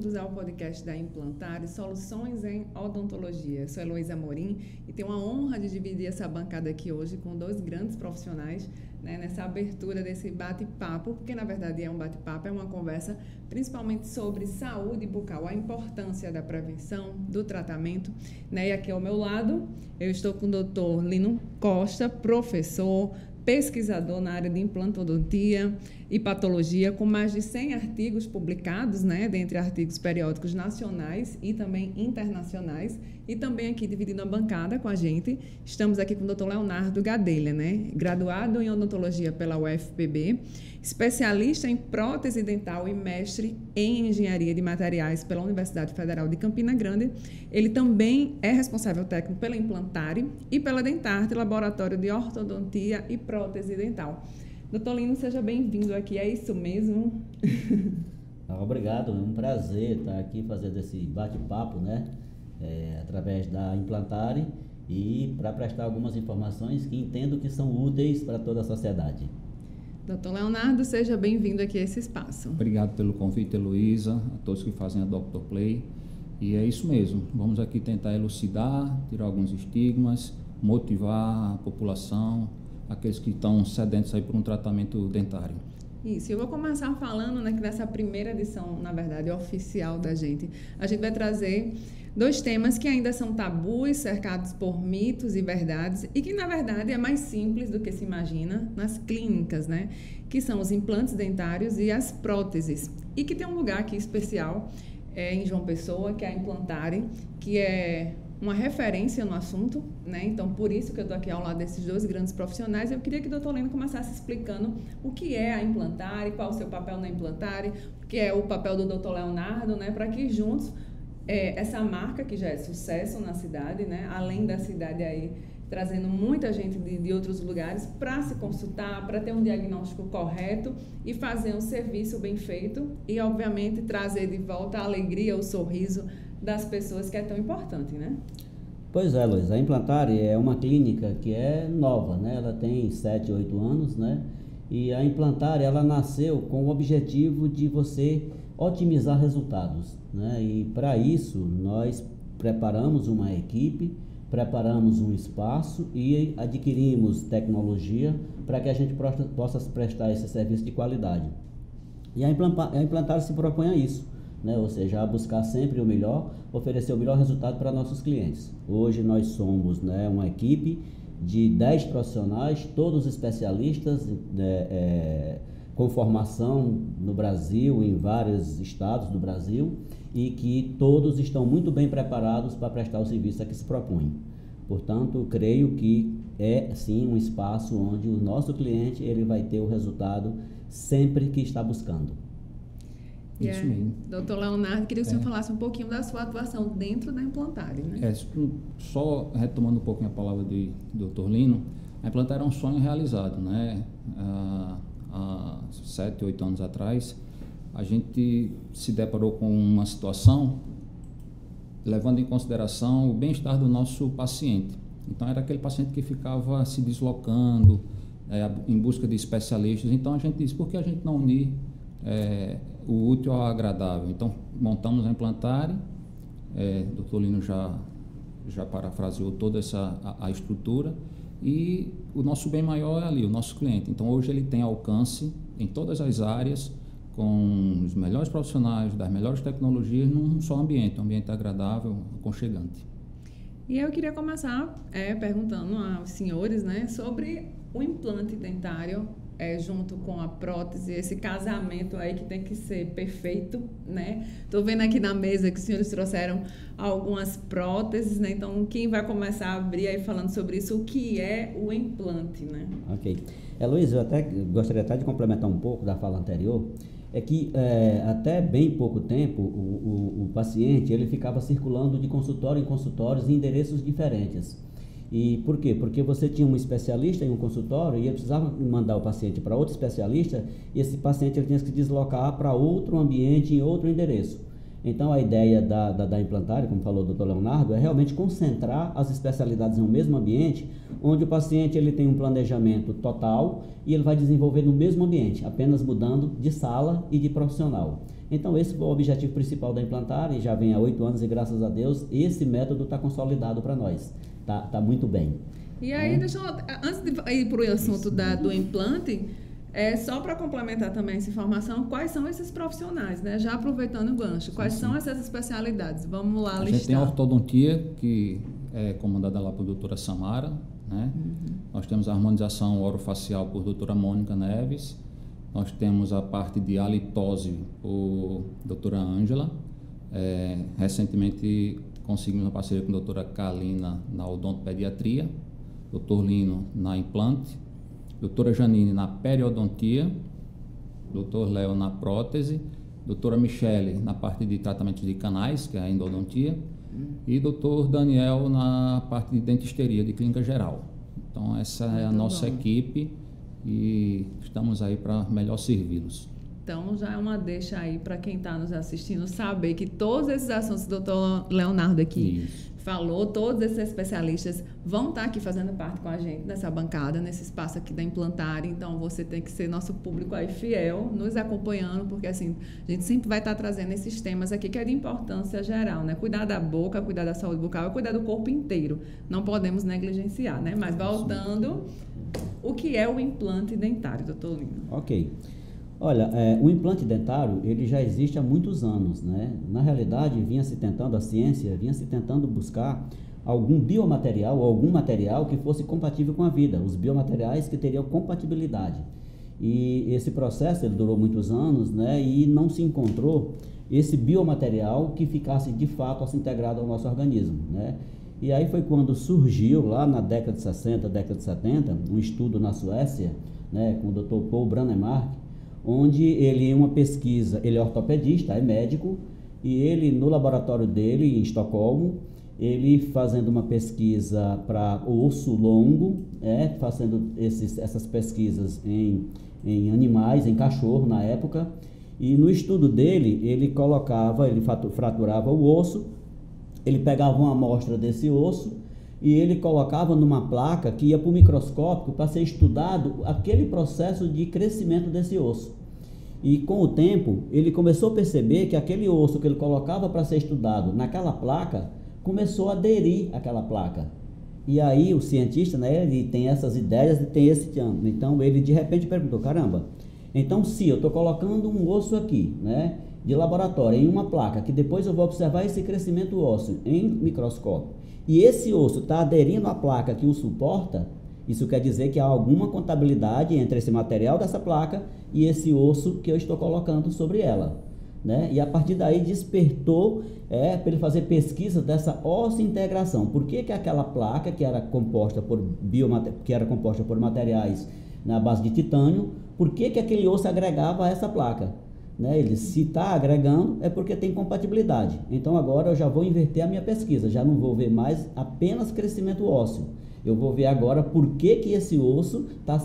outros ao podcast da Implantare, Soluções em Odontologia. Eu sou Heloísa Amorim e tenho a honra de dividir essa bancada aqui hoje com dois grandes profissionais, né, nessa abertura desse bate-papo, porque na verdade é um bate-papo, é uma conversa principalmente sobre saúde bucal, a importância da prevenção, do tratamento, né? E aqui ao meu lado eu estou com o Dr. Lino Costa, professor, pesquisador na área de implantodontia e patologia, com mais de 100 artigos publicados, né, dentre artigos periódicos nacionais e também internacionais, e também aqui dividindo a bancada com a gente, estamos aqui com o Dr. Leonardo Gadelha, né, graduado em odontologia pela UFPB, especialista em prótese dental e mestre em engenharia de materiais pela Universidade Federal de Campina Grande. Ele também é responsável técnico pela Implantare e pela Dentarte, laboratório de ortodontia e prótese dental. Doutor Lino, seja bem-vindo aqui, é isso mesmo? Obrigado, é um prazer estar aqui fazendo esse bate-papo, né, através da Implantare e para prestar algumas informações que entendo que são úteis para toda a sociedade. Doutor Leonardo, seja bem-vindo aqui a esse espaço. Obrigado pelo convite, Heloísa, a todos que fazem a Dr. Play. E é isso mesmo, vamos aqui tentar elucidar, tirar alguns estigmas, motivar a população, aqueles que estão sedentos aí por um tratamento dentário. Isso, eu vou começar falando, né, que nessa primeira edição, na verdade, oficial da gente, a gente vai trazer dois temas que ainda são tabus, cercados por mitos e verdades, e que, na verdade, é mais simples do que se imagina nas clínicas, né, que são os implantes dentários e as próteses, e que tem um lugar aqui especial em João Pessoa, que é a Implantare, que é uma referência no assunto, né? Então, por isso que eu estou aqui ao lado desses dois grandes profissionais. Eu queria que o Dr. Lino começasse explicando o que é a Implantare, qual o seu papel na Implantare, o que é o papel do Dr. Leonardo, né? Para que juntos, essa marca que já é sucesso na cidade, né? Além da cidade aí, trazendo muita gente de outros lugares para se consultar, para ter um diagnóstico correto e fazer um serviço bem feito e, obviamente, trazer de volta a alegria, o sorriso das pessoas, que é tão importante, né? Pois é, Luiz, a Implantare é uma clínica que é nova, né? Ela tem 7, 8 anos, né? E a Implantare, ela nasceu com o objetivo de você otimizar resultados, né? E para isso, nós preparamos uma equipe, preparamos um espaço e adquirimos tecnologia para que a gente possa prestar esse serviço de qualidade. E a Implantare se propõe a isso, né? Ou seja, a buscar sempre o melhor, oferecer o melhor resultado para nossos clientes. Hoje nós somos, né, uma equipe de 10 profissionais, todos especialistas, com formação no Brasil, em vários estados do Brasil, e que todos estão muito bem preparados para prestar o serviço a que se propõe. Portanto, creio que é sim um espaço onde o nosso cliente ele vai ter o resultado sempre que está buscando. Isso mesmo. Doutor Leonardo, queria que o senhor falasse um pouquinho da sua atuação dentro da Implantare, né? Só retomando um pouquinho a palavra de Dr. Lino, a Implantare é um sonho realizado, né? Há 7, 8 anos atrás, a gente se deparou com uma situação levando em consideração o bem-estar do nosso paciente. Então, era aquele paciente que ficava se deslocando em busca de especialistas. Então, a gente disse, por que a gente não unir o útil ao agradável? Então, montamos a Implantare, Dr. Lino já parafraseou toda a estrutura, e o nosso bem maior é ali, o nosso cliente. Então, hoje ele tem alcance em todas as áreas, com os melhores profissionais, das melhores tecnologias, num só ambiente, um ambiente agradável, aconchegante. E eu queria começar perguntando aos senhores, né, sobre o implante dentário junto com a prótese, esse casamento aí que tem que ser perfeito, né? Tô vendo aqui na mesa que os senhores trouxeram algumas próteses, né? Então, quem vai começar a abrir aí falando sobre isso, o que é o implante, né? Ok. Heloísa, eu até gostaria de complementar um pouco da fala anterior, é que até bem pouco tempo o paciente ele ficava circulando de consultório em consultórios em endereços diferentes. E por quê? Porque você tinha um especialista em um consultório e ele precisava mandar o paciente para outro especialista, e esse paciente ele tinha que se deslocar para outro ambiente, em outro endereço. Então, a ideia da implantária, como falou o Dr. Leonardo, é realmente concentrar as especialidades em um mesmo ambiente, onde o paciente ele tem um planejamento total e ele vai desenvolver no mesmo ambiente, apenas mudando de sala e de profissional. Então, esse foi o objetivo principal da implantária, e já vem há 8 anos, e graças a Deus, esse método está consolidado para nós. Tá muito bem. E aí, deixa eu, antes de ir para o assunto do implante, só para complementar também essa informação, quais são esses profissionais, né? Já aproveitando o gancho, quais são essas especialidades? Vamos lá listar. A gente tem a ortodontia, que é comandada lá por doutora Samara, né? Nós temos a harmonização orofacial por doutora Mônica Neves, nós temos a parte de halitose por doutora Ângela, recentemente conseguimos uma parceria com a doutora Kalina na odontopediatria, doutor Lino na implante, doutora Janine na periodontia, doutor Léo na prótese, doutora Michele na parte de tratamentos de canais, que é a endodontia, e doutor Daniel na parte de dentisteria, de clínica geral. Então, essa é a nossa equipe e estamos aí para melhor servi-los. Então, já é uma deixa aí para quem está nos assistindo saber que todos esses assuntos que o doutor Leonardo aqui falou, todos esses especialistas vão estar aqui fazendo parte com a gente nessa bancada, nesse espaço aqui da Implantária. Então, você tem que ser nosso público aí fiel, nos acompanhando, porque assim, a gente sempre vai estar trazendo esses temas aqui que é de importância geral, né? Cuidar da boca, cuidar da saúde bucal e cuidar do corpo inteiro. Não podemos negligenciar, né? Mas voltando, o que é o implante dentário, doutor Lino? Ok. Olha, o implante dentário, ele já existe há muitos anos, né? Na realidade, a ciência vinha se tentando buscar algum biomaterial ou algum material que fosse compatível com a vida, os biomateriais que teriam compatibilidade. E esse processo, ele durou muitos anos, né? E não se encontrou esse biomaterial que ficasse, de fato, assim, integrado ao nosso organismo, né? E aí foi quando surgiu, lá na década de 60, década de 70, um estudo na Suécia, né? Com o Dr. Paul Brannemark, onde ele, em uma pesquisa, ele é ortopedista, é médico, e ele, no laboratório dele, em Estocolmo, ele fazendo uma pesquisa para osso longo, fazendo essas pesquisas em animais, em cachorro na época, e no estudo dele, ele fraturava o osso, ele pegava uma amostra desse osso, e ele colocava numa placa que ia para o microscópio para ser estudado aquele processo de crescimento desse osso. E com o tempo, ele começou a perceber que aquele osso que ele colocava para ser estudado naquela placa, começou a aderir àquela placa. E aí o cientista, né, ele tem essas ideias e tem esse ângulo. Então ele de repente perguntou, caramba, então se eu estou colocando um osso aqui, né, de laboratório, em uma placa, que depois eu vou observar esse crescimento ósseo em microscópio, e esse osso está aderindo à placa que o suporta, isso quer dizer que há alguma contabilidade entre esse material dessa placa e esse osso que eu estou colocando sobre ela, né? E a partir daí despertou para ele fazer pesquisa dessa osseointegração. Por que aquela placa que era composta por materiais na base de titânio, por que aquele osso agregava a essa placa? Né? Ele, se está agregando, é porque tem compatibilidade. Então agora eu já vou inverter a minha pesquisa, já não vou ver mais apenas crescimento ósseo. Eu vou ver agora por que esse osso está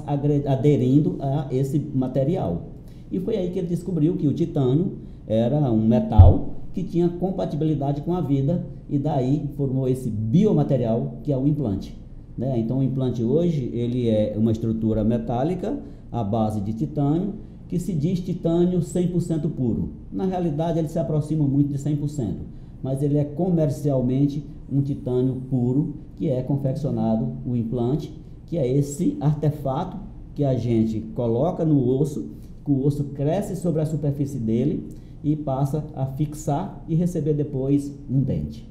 aderindo a esse material. E foi aí que ele descobriu que o titânio era um metal que tinha compatibilidade com a vida, e daí formou esse biomaterial que é o implante. Né? Então o implante hoje ele é uma estrutura metálica à base de titânio, que se diz titânio 100% puro. Na realidade, ele se aproxima muito de 100%, mas ele é comercialmente um titânio puro, que é confeccionado o implante, que é esse artefato que a gente coloca no osso, que o osso cresce sobre a superfície dele e passa a fixar e receber depois um dente,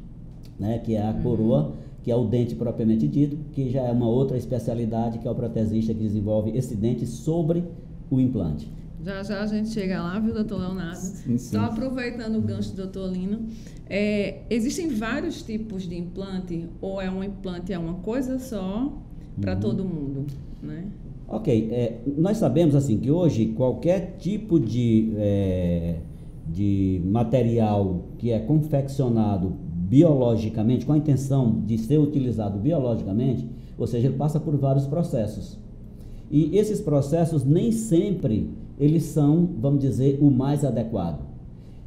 né? Que é a coroa, que é o dente propriamente dito, que já é uma outra especialidade, que é o protesista que desenvolve esse dente sobre o implante. Já já a gente chega lá, viu, doutor Leonardo? Sim. Só aproveitando o gancho do doutor Lino, existem vários tipos de implante, ou um implante é uma coisa só para todo mundo, né? Ok, nós sabemos assim que hoje qualquer tipo de material que é confeccionado biologicamente, com a intenção de ser utilizado biologicamente, ou seja, ele passa por vários processos. E esses processos nem sempre eles são, vamos dizer, o mais adequado.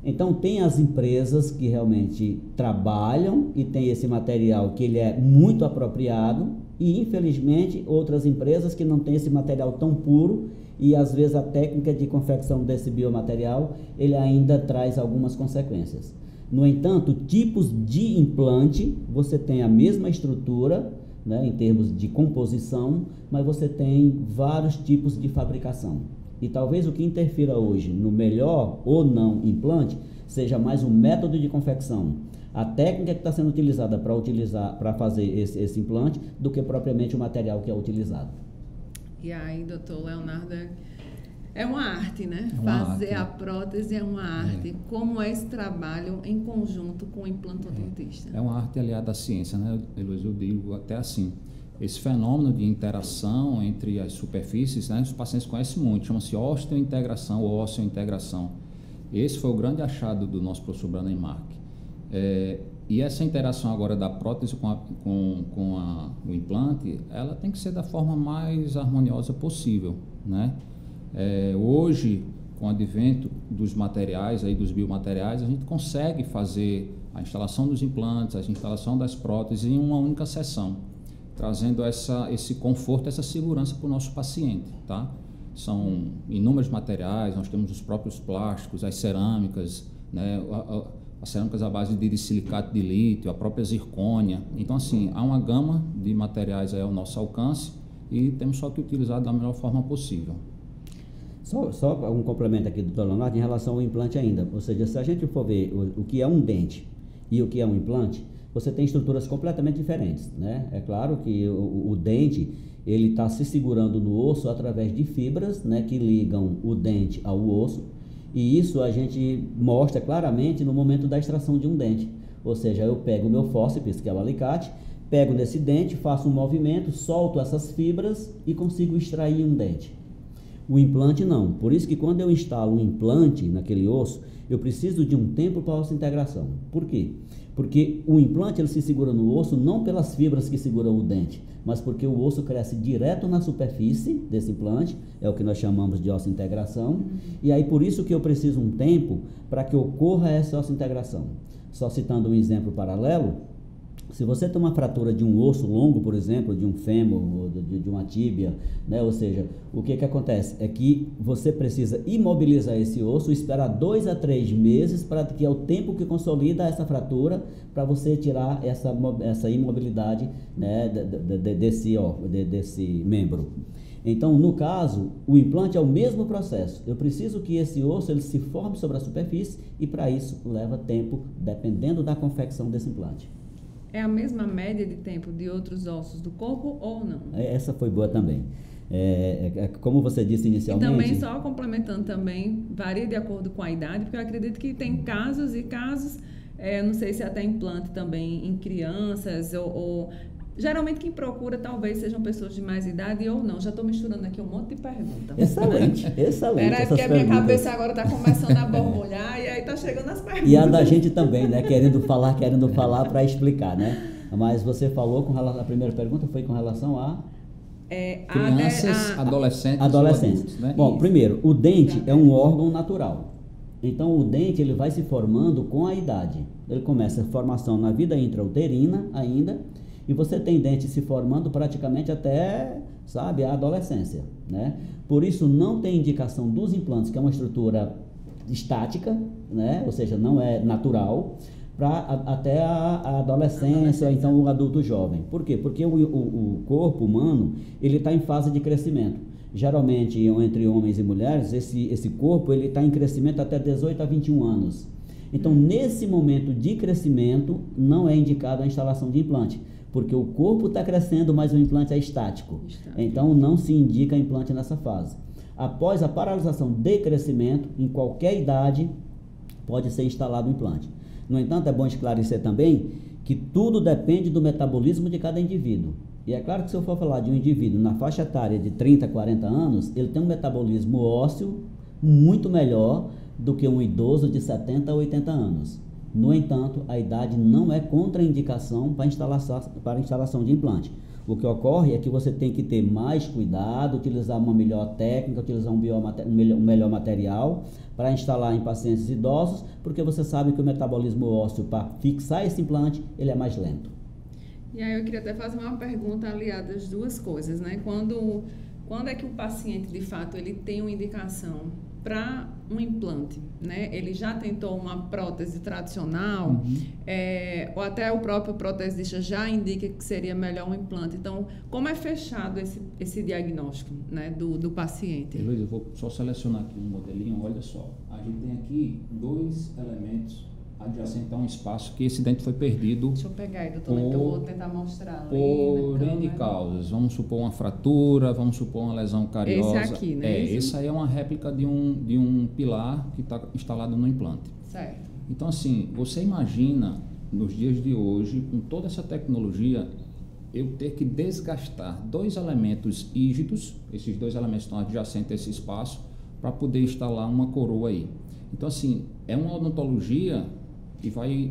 Então tem as empresas que realmente trabalham e tem esse material que ele é muito apropriado e infelizmente outras empresas que não têm esse material tão puro e às vezes a técnica de confecção desse biomaterial ele ainda traz algumas consequências. No entanto, tipos de implante, você tem a mesma estrutura, né, em termos de composição, mas você tem vários tipos de fabricação. E talvez o que interfira hoje no melhor ou não implante seja mais o método de confecção, a técnica que está sendo utilizada para fazer esse implante, do que propriamente o material que é utilizado. E aí, doutor Leonardo, é uma arte, né? É uma fazer arte, a prótese é uma arte. Como é esse trabalho em conjunto com o implantodontista? É uma arte aliada à ciência, né, Heloísa? Eu digo até assim, esse fenômeno de interação entre as superfícies, né, os pacientes conhecem muito, chama-se osteointegração ou osteointegração. Esse foi o grande achado do nosso professor Brandenmark. E essa interação agora da prótese com o implante, ela tem que ser da forma mais harmoniosa possível, né? Hoje, com o advento dos materiais, aí, dos biomateriais, a gente consegue fazer a instalação dos implantes, a instalação das próteses em uma única sessão, trazendo esse conforto, essa segurança para o nosso paciente, tá? São inúmeros materiais, nós temos os próprios plásticos, as cerâmicas, né? As cerâmicas à base de silicato de lítio, a própria zircônia. Então, assim, há uma gama de materiais aí ao nosso alcance e temos só que utilizar da melhor forma possível. Só um complemento aqui do Dr. Leonardo em relação ao implante ainda. Ou seja, se a gente for ver o que é um dente e o que é um implante, você tem estruturas completamente diferentes, né? É claro que o dente, ele está se segurando no osso através de fibras, né, que ligam o dente ao osso, e isso a gente mostra claramente no momento da extração de um dente. Ou seja, eu pego o meu fórceps, que é o alicate, pego nesse dente, faço um movimento, solto essas fibras e consigo extrair um dente. O implante não. Por isso que quando eu instalo um implante naquele osso, eu preciso de um tempo para a osseointegração. Por quê? Porque o implante ele se segura no osso não pelas fibras que seguram o dente, mas porque o osso cresce direto na superfície desse implante, é o que nós chamamos de osseointegração, e aí por isso que eu preciso um tempo para que ocorra essa osseointegração. Só citando um exemplo paralelo, se você tem uma fratura de um osso longo, por exemplo, de um fêmur, ou de uma tíbia, né? Ou seja, o que acontece? É que você precisa imobilizar esse osso, esperar 2 a 3 meses, para que é o tempo que consolida essa fratura, para você tirar essa imobilidade, né, desse membro. Então, no caso, o implante é o mesmo processo. Eu preciso que esse osso ele se forme sobre a superfície e para isso leva tempo, dependendo da confecção desse implante. É a mesma média de tempo de outros ossos do corpo ou não? Essa foi boa também. Como você disse inicialmente... E também, só complementando também, varia de acordo com a idade, porque eu acredito que tem casos e casos, não sei se até implante também em crianças ou geralmente quem procura talvez sejam pessoas de mais idade ou não. Já estou misturando aqui um monte de perguntas. Excelente, excelente. Peraí, porque a minha cabeça agora está começando a borbulhar e aí está chegando as perguntas. E a da gente também, né? Querendo falar para explicar, né? Mas você falou com relação... A primeira pergunta foi com relação a... Crianças, adolescentes. Adolescentes. Né? Bom, primeiro, o dente é um órgão natural. Então, o dente ele vai se formando com a idade. Ele começa a formação na vida intrauterina ainda, e você tem dente se formando praticamente até, sabe, a adolescência, né? Por isso, não tem indicação dos implantes, que é uma estrutura estática, né? Ou seja, não é natural, até a adolescência, ou então o adulto jovem. Por quê? Porque o corpo humano, ele está em fase de crescimento. Geralmente, entre homens e mulheres, esse corpo ele está em crescimento até 18 a 21 anos. Então, nesse momento de crescimento, não é indicado a instalação de implante, porque o corpo está crescendo, mas o implante é estático. Então, não se indica implante nessa fase. Após a paralisação de crescimento, em qualquer idade, pode ser instalado o implante. No entanto, é bom esclarecer também que tudo depende do metabolismo de cada indivíduo. E é claro que se eu for falar de um indivíduo na faixa etária de 30 a 40 anos, ele tem um metabolismo ósseo muito melhor do que um idoso de 70 a 80 anos. No entanto, a idade não é contraindicação para instalação de implante. O que ocorre é que você tem que ter mais cuidado, utilizar uma melhor técnica, utilizar um melhor material para instalar em pacientes idosos, porque você sabe que o metabolismo ósseo para fixar esse implante, ele é mais lento. E aí eu queria até fazer uma pergunta aliada às duas coisas, né? Quando é que o paciente, de fato, ele tem uma indicação para um implante, né? Ele já tentou uma prótese tradicional, ou até o próprio protesista já indica que seria melhor um implante. Então, como é fechado esse diagnóstico, né, do paciente? Luiz, eu vou só selecionar aqui um modelinho. Olha só, a gente tem aqui 2 elementos adjacentes a um espaço que esse dente foi perdido. Deixa eu pegar aí, doutor, que eu vou tentar mostrar. Por N causas. Vamos supor uma fratura, vamos supor uma lesão cariosa. Esse aqui, né? Esse aí é uma réplica de um pilar que está instalado no implante. Certo. Então, assim, você imagina, nos dias de hoje, com toda essa tecnologia, eu ter que desgastar 2 elementos rígidos, esses 2 elementos estão adjacentes a esse espaço, para poder instalar uma coroa aí. Então, assim, é uma odontologia que vai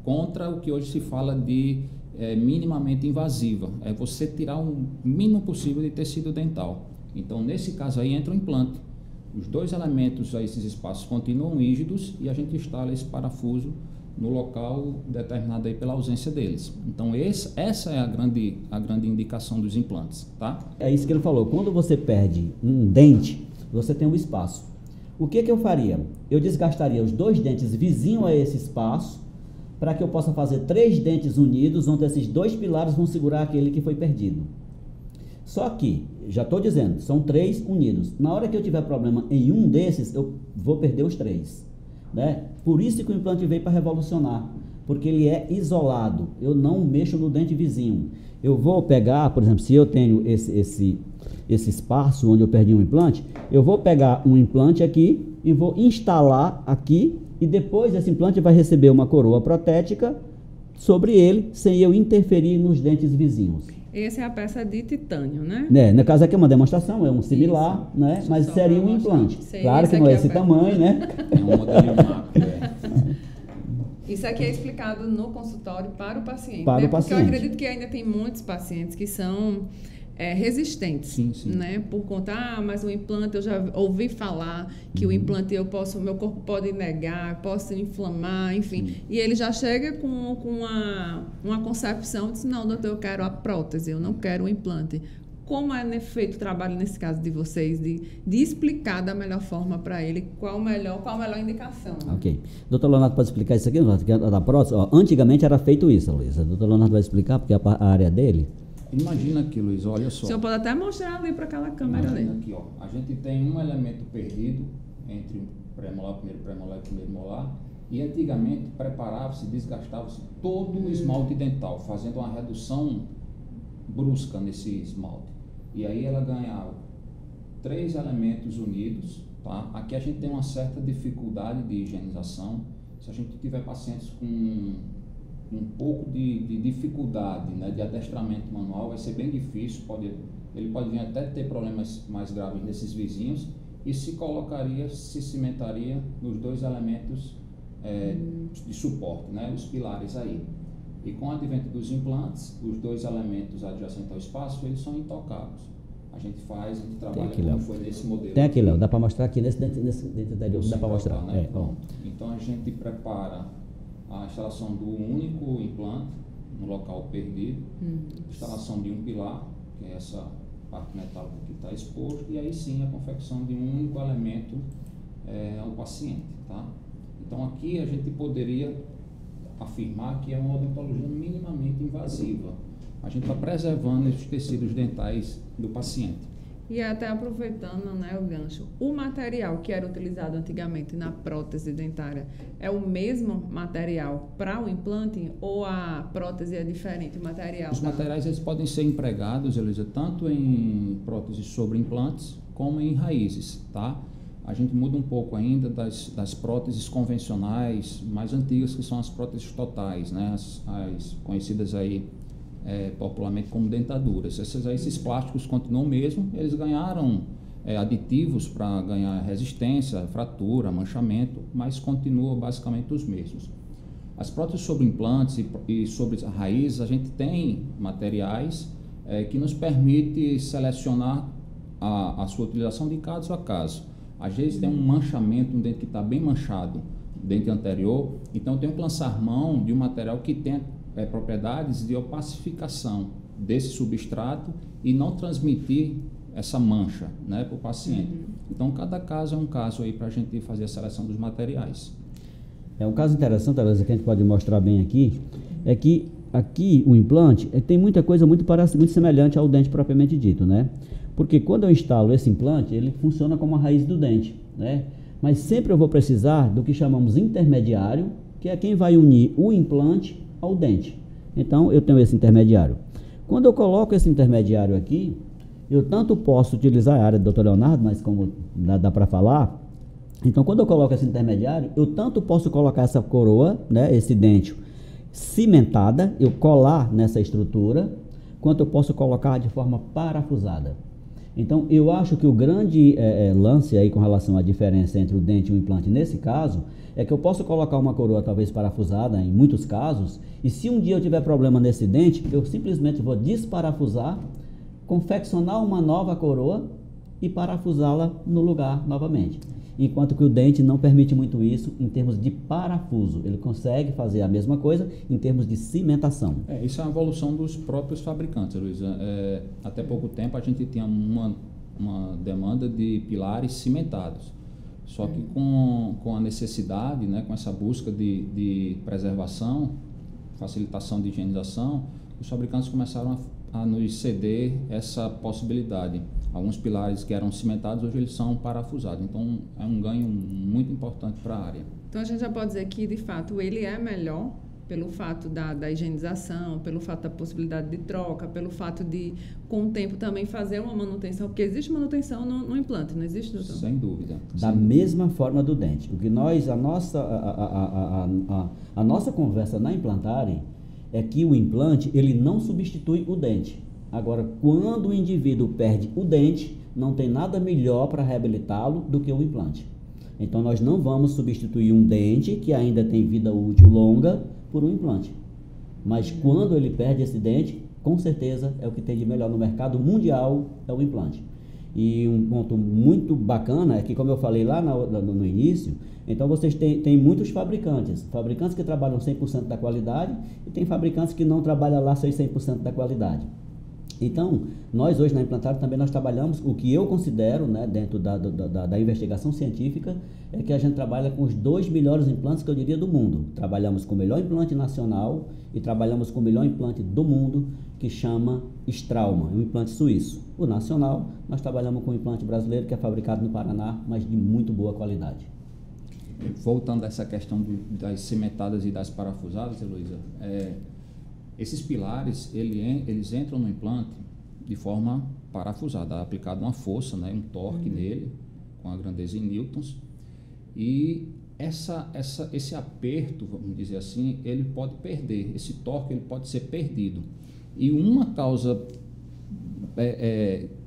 contra o que hoje se fala de minimamente invasiva. É você tirar o mínimo possível de tecido dental. Então, nesse caso aí, entra o implante. Os 2 elementos a esses espaços continuam rígidos e a gente instala esse parafuso no local determinado aí pela ausência deles. Então, essa é a grande indicação dos implantes, tá? É isso que ele falou. Quando você perde um dente, você tem um espaço. O que eu faria? Eu desgastaria os 2 dentes vizinhos a esse espaço para que eu possa fazer 3 dentes unidos, onde esses 2 pilares vão segurar aquele que foi perdido. Só que, já estou dizendo, são 3 unidos. Na hora que eu tiver problema em um desses, eu vou perder os 3. Né? Por isso que o implante veio para revolucionar, porque ele é isolado. Eu não mexo no dente vizinho. Eu vou pegar, por exemplo, se eu tenho esse espaço onde eu perdi um implante, eu vou pegar um implante aqui e vou instalar aqui, e depois esse implante vai receber uma coroa protética sobre ele, sem eu interferir nos dentes vizinhos. Essa é a peça de titânio, né? No caso aqui é uma demonstração, é um similar, né? Mas seria um implante. Claro que não é esse tamanho, né? É um modelinho macro, Isso aqui é explicado no consultório para o paciente. Para né? o paciente. Porque eu acredito que ainda tem muitos pacientes que são resistentes, sim. né? Por conta, mas o implante, eu já ouvi falar que o implante meu corpo pode negar, posso inflamar, enfim. E ele já chega com uma concepção, diz, não, doutor, eu quero a prótese, eu não quero o implante. Como é feito o trabalho nesse caso de vocês, de explicar da melhor forma para ele qual a melhor indicação? Né? Ok. Doutor Leonardo pode explicar isso aqui, da prótese? Ó, antigamente era feito isso, Luísa. Doutor Leonardo vai explicar, porque é a área dele. Imagina aqui, Luiz, olha só. O senhor pode até mostrar ali para aquela câmera ali. Imagina aqui, ó. A gente tem um elemento perdido entre o pré-molar, primeiro pré-molar e primeiro molar. E antigamente preparava-se, desgastava-se todo o esmalte dental, fazendo uma redução brusca nesse esmalte. E aí ela ganhava 3 elementos unidos, tá? Aqui a gente tem uma certa dificuldade de higienização. Se a gente tiver pacientes com um pouco de dificuldade, né, de adestramento manual, vai ser bem difícil, ele pode vir até ter problemas mais graves nesses vizinhos e se cimentaria nos 2 elementos de suporte, né, os pilares aí. E com o advento dos implantes, os 2 elementos adjacentes ao espaço, eles são intocáveis. A gente trabalha aqui, como foi nesse modelo. Tem aqui, Léo, dá para mostrar aqui nesse dente anterior, dá para mostrar. Né? Então a gente prepara a instalação do único implante no local perdido, instalação de um pilar, que é essa parte metálica que está exposto, e aí sim a confecção de um único elemento ao paciente. Tá? Então aqui a gente poderia afirmar que é uma odontologia minimamente invasiva. A gente está preservando esses tecidos dentais do paciente. E até aproveitando, né, o gancho, o material que era utilizado antigamente na prótese dentária é o mesmo material para o implante ou a prótese é diferente, o material? Os materiais eles podem ser empregados, Elisa, tanto em próteses sobre implantes como em raízes, tá? A gente muda um pouco ainda das próteses convencionais mais antigas, que são as próteses totais, né? As conhecidas aí popularmente como dentaduras. Esses plásticos continuam mesmo, eles ganharam aditivos para ganhar resistência, fratura, manchamento, mas continuam basicamente os mesmos. As próteses sobre implantes e sobre raízes, a gente tem materiais que nos permite selecionar a sua utilização de caso a caso. Às vezes tem um manchamento, um dente que está bem manchado, dente anterior, então tem que lançar mão de um material que tem propriedades de opacificação desse substrato e não transmitir essa mancha, né, para o paciente. Então, cada caso é um caso aí para a gente fazer a seleção dos materiais. Um caso interessante, talvez, que a gente pode mostrar bem aqui, é que aqui o implante tem muita coisa muito semelhante ao dente propriamente dito, né? Porque quando eu instalo esse implante, ele funciona como a raiz do dente, né? Mas sempre eu vou precisar do que chamamos intermediário, que é quem vai unir o implante ao dente. Então, eu tenho esse intermediário. Quando eu coloco esse intermediário aqui, eu tanto posso utilizar a área do Dr. Leonardo, mas como dá para falar, então quando eu coloco esse intermediário, eu tanto posso colocar essa coroa, né, esse dente cimentada, eu colar nessa estrutura, quanto eu posso colocar de forma parafusada. Então, eu acho que o grande lance aí com relação à diferença entre o dente e o implante nesse caso, é que eu posso colocar uma coroa talvez parafusada em muitos casos, e se um dia eu tiver problema nesse dente, eu simplesmente vou desparafusar, confeccionar uma nova coroa e parafusá-la no lugar novamente. Enquanto que o dente não permite muito isso em termos de parafuso. Ele consegue fazer a mesma coisa em termos de cimentação. Isso é uma evolução dos próprios fabricantes, Luísa. Até pouco tempo a gente tinha uma demanda de pilares cimentados. Só que com a necessidade, né, com essa busca de preservação, facilitação de higienização, os fabricantes começaram a nos ceder essa possibilidade. Alguns pilares que eram cimentados, hoje eles são parafusados. Então, é um ganho muito importante para a área. Então, a gente já pode dizer que, de fato, ele é melhor pelo fato da higienização, pelo fato da possibilidade de troca, pelo fato de, com o tempo, também fazer uma manutenção, porque existe manutenção no implante, não existe, doutor? Sem dúvida. Da mesma forma do dente. O que a nossa conversa na Implantare é que o implante, ele não substitui o dente. Agora, quando o indivíduo perde o dente, não tem nada melhor para reabilitá-lo do que o implante. Então, nós não vamos substituir um dente, que ainda tem vida útil longa, por um implante. Mas quando ele perde esse dente, com certeza é o que tem de melhor no mercado mundial, é o implante. E um ponto muito bacana é que, como eu falei lá no início, então vocês têm muitos fabricantes que trabalham 100% da qualidade e tem fabricantes que não trabalham lá 100% da qualidade. Então, nós hoje na Implantare também nós trabalhamos, o que eu considero, né, dentro da investigação científica, é que a gente trabalha com os 2 melhores implantes que eu diria do mundo. Trabalhamos com o melhor implante nacional e trabalhamos com o melhor implante do mundo, que chama Strauma, um implante suíço. O nacional, nós trabalhamos com um implante brasileiro que é fabricado no Paraná, mas de muito boa qualidade. Voltando a essa questão das cimentadas e das parafusadas, Heloísa, esses pilares, eles entram no implante de forma parafusada, aplicado uma força, né, um torque nele, com a grandeza em newtons, e esse aperto, vamos dizer assim, ele pode perder, esse torque ele pode ser perdido. E uma causa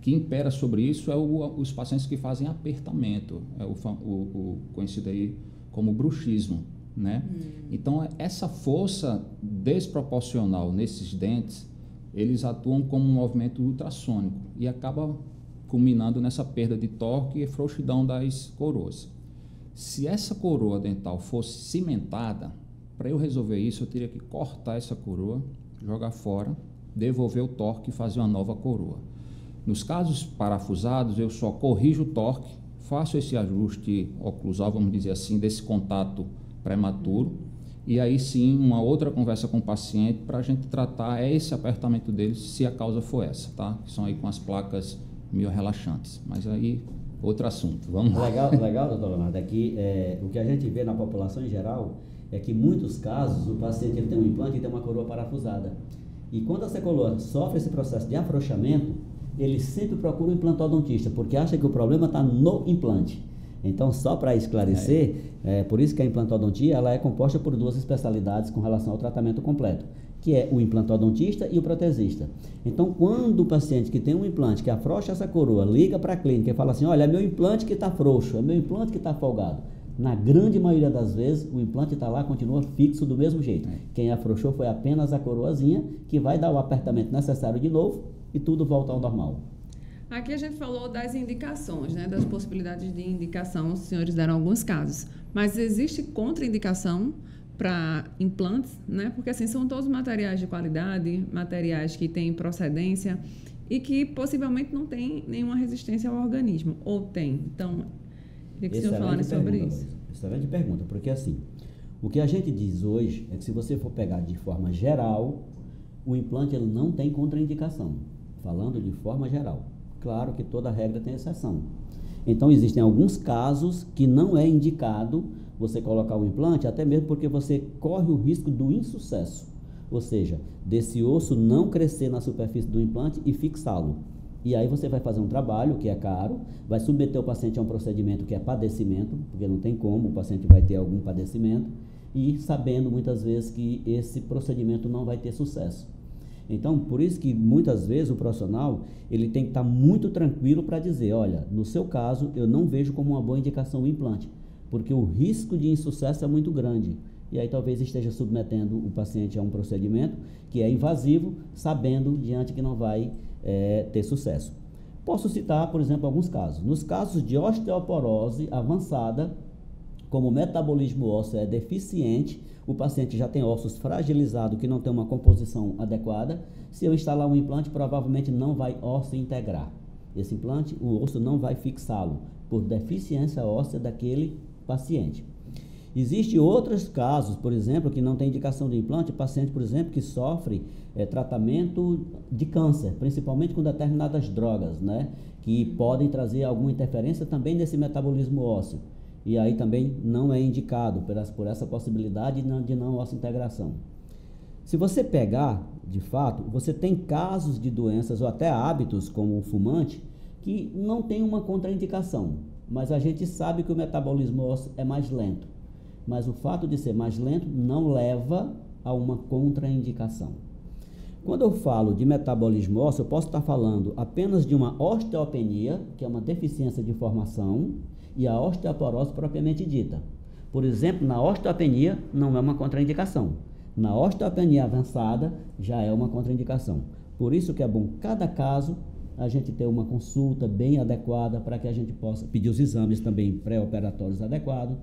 que impera sobre isso é os pacientes que fazem apertamento, o conhecido aí como bruxismo, né? Então, essa força desproporcional nesses dentes, eles atuam como um movimento ultrassônico e acaba culminando nessa perda de torque e frouxidão das coroas. Se essa coroa dental fosse cimentada, para eu resolver isso, eu teria que cortar essa coroa, jogar fora, devolver o torque e fazer uma nova coroa. Nos casos parafusados, eu só corrijo o torque, faço esse ajuste oclusal, vamos dizer assim, desse contato prematuro, e aí sim uma outra conversa com o paciente para a gente tratar esse apertamento dele, se a causa for essa, tá? Que são aí com as placas miorrelaxantes, mas aí outro assunto, vamos lá. Legal, doutor Leonardo, é que o que a gente vê na população em geral é que em muitos casos o paciente ele tem um implante e tem uma coroa parafusada, e quando essa coroa sofre esse processo de afrouxamento, ele sempre procura um implantodontista, porque acha que o problema está no implante. Então, só para esclarecer, por isso que a implantodontia ela é composta por 2 especialidades com relação ao tratamento completo, que é o implantodontista e o protesista. Então, quando o paciente que tem um implante que afrouxa essa coroa, liga para a clínica e fala assim, olha, é meu implante que está frouxo, é meu implante que está folgado. Na grande maioria das vezes, o implante está lá, continua fixo do mesmo jeito. Quem afrouxou foi apenas a coroazinha, que vai dar o apertamento necessário de novo, e tudo volta ao normal. Aqui a gente falou das indicações, né, das possibilidades de indicação, os senhores deram alguns casos, mas existe contraindicação para implantes, né? Porque assim são todos materiais de qualidade, materiais que têm procedência e que possivelmente não têm nenhuma resistência ao organismo, ou tem. Então, queria que o senhor falasse sobre isso. Excelente pergunta, porque assim, o que a gente diz hoje é que se você for pegar de forma geral, o implante ele não tem contraindicação, falando de forma geral. Claro que toda regra tem exceção. Então, existem alguns casos que não é indicado você colocar o implante, até mesmo porque você corre o risco do insucesso, ou seja, desse osso não crescer na superfície do implante e fixá-lo. E aí você vai fazer um trabalho que é caro, vai submeter o paciente a um procedimento que é padecimento, porque não tem como, o paciente vai ter algum padecimento, e sabendo muitas vezes que esse procedimento não vai ter sucesso. Então, por isso que muitas vezes o profissional, ele tem que estar muito tranquilo para dizer, olha, no seu caso, eu não vejo como uma boa indicação o implante, porque o risco de insucesso é muito grande. E aí talvez esteja submetendo o paciente a um procedimento que é invasivo, sabendo diante que não vai ter sucesso. Posso citar, por exemplo, alguns casos. Nos casos de osteoporose avançada, como o metabolismo ósseo é deficiente, o paciente já tem ossos fragilizados que não tem uma composição adequada, se eu instalar um implante, provavelmente não vai osso integrar. Esse implante, o osso não vai fixá-lo, por deficiência óssea daquele paciente. Existem outros casos, por exemplo, que não tem indicação de implante, paciente, por exemplo, que sofre tratamento de câncer, principalmente com determinadas drogas, né, que podem trazer alguma interferência também nesse metabolismo ósseo. E aí também não é indicado por essa possibilidade de não osso integração. Se você pegar, de fato, você tem casos de doenças ou até hábitos, como o fumante, que não tem uma contraindicação, mas a gente sabe que o metabolismo ósseo é mais lento. Mas o fato de ser mais lento não leva a uma contraindicação. Quando eu falo de metabolismo ósseo, eu posso estar falando apenas de uma osteopenia, que é uma deficiência de formação, e a osteoporose propriamente dita. Por exemplo, na osteopenia não é uma contraindicação. Na osteopenia avançada já é uma contraindicação. Por isso que é bom, cada caso, a gente ter uma consulta bem adequada para que a gente possa pedir os exames também pré-operatórios adequados,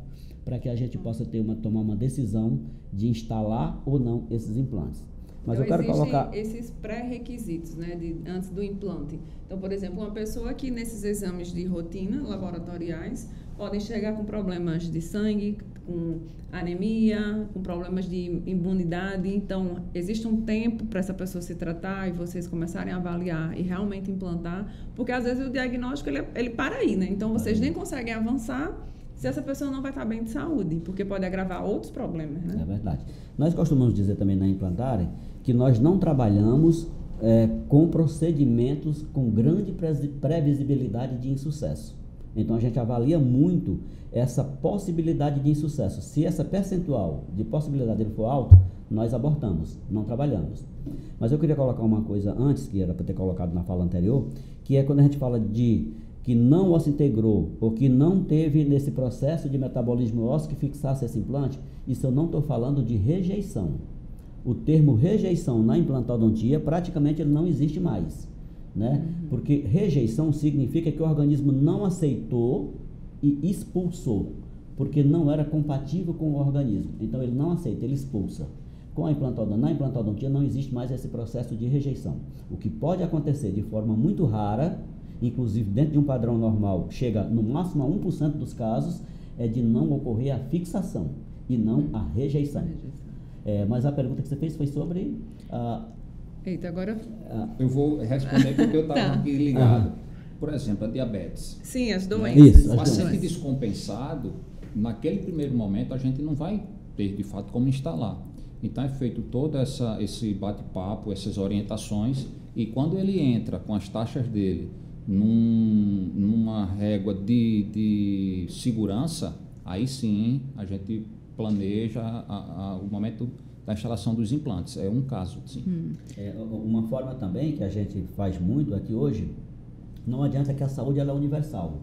para que a gente possa tomar uma decisão de instalar ou não esses implantes. Mas então, eu quero colocar esses pré-requisitos, né, antes do implante. Então, por exemplo, uma pessoa que nesses exames de rotina laboratoriais podem chegar com problemas de sangue, com anemia, com problemas de imunidade. Então, existe um tempo para essa pessoa se tratar e vocês começarem a avaliar e realmente implantar, porque às vezes o diagnóstico ele para aí, né? Então, vocês nem conseguem avançar se essa pessoa não vai estar bem de saúde, porque pode agravar outros problemas, né? É verdade. Nós costumamos dizer também na Implantare que nós não trabalhamos com procedimentos com grande previsibilidade de insucesso. Então, a gente avalia muito essa possibilidade de insucesso. Se essa percentual de possibilidade dele for alto, nós abortamos, não trabalhamos. Mas eu queria colocar uma coisa antes, que era para ter colocado na fala anterior, que é quando a gente fala de que não osso integrou ou que não teve nesse processo de metabolismo ósseo que fixasse esse implante, isso eu não estou falando de rejeição. O termo rejeição na implantodontia praticamente ele não existe mais, né? Porque rejeição significa que o organismo não aceitou e expulsou, porque não era compatível com o organismo. Então ele não aceita, ele expulsa. Na implantodontia não existe mais esse processo de rejeição. O que pode acontecer de forma muito rara, inclusive dentro de um padrão normal, chega no máximo a 1% dos casos, é de não ocorrer a fixação e não a rejeição. Mas a pergunta que você fez foi sobre... Eita, agora... Eu vou responder porque eu estava aqui ligado. Por exemplo, a diabetes. Sim, as doenças. Isso, o paciente descompensado, naquele primeiro momento, a gente não vai ter, de fato, como instalar. Então, é feito todo esse bate-papo, essas orientações, e quando ele entra com as taxas dele numa régua de segurança, aí sim a gente planeja o momento da instalação dos implantes. É um caso, sim. Uma forma também que a gente faz muito é que hoje não adianta que a saúde ela é universal.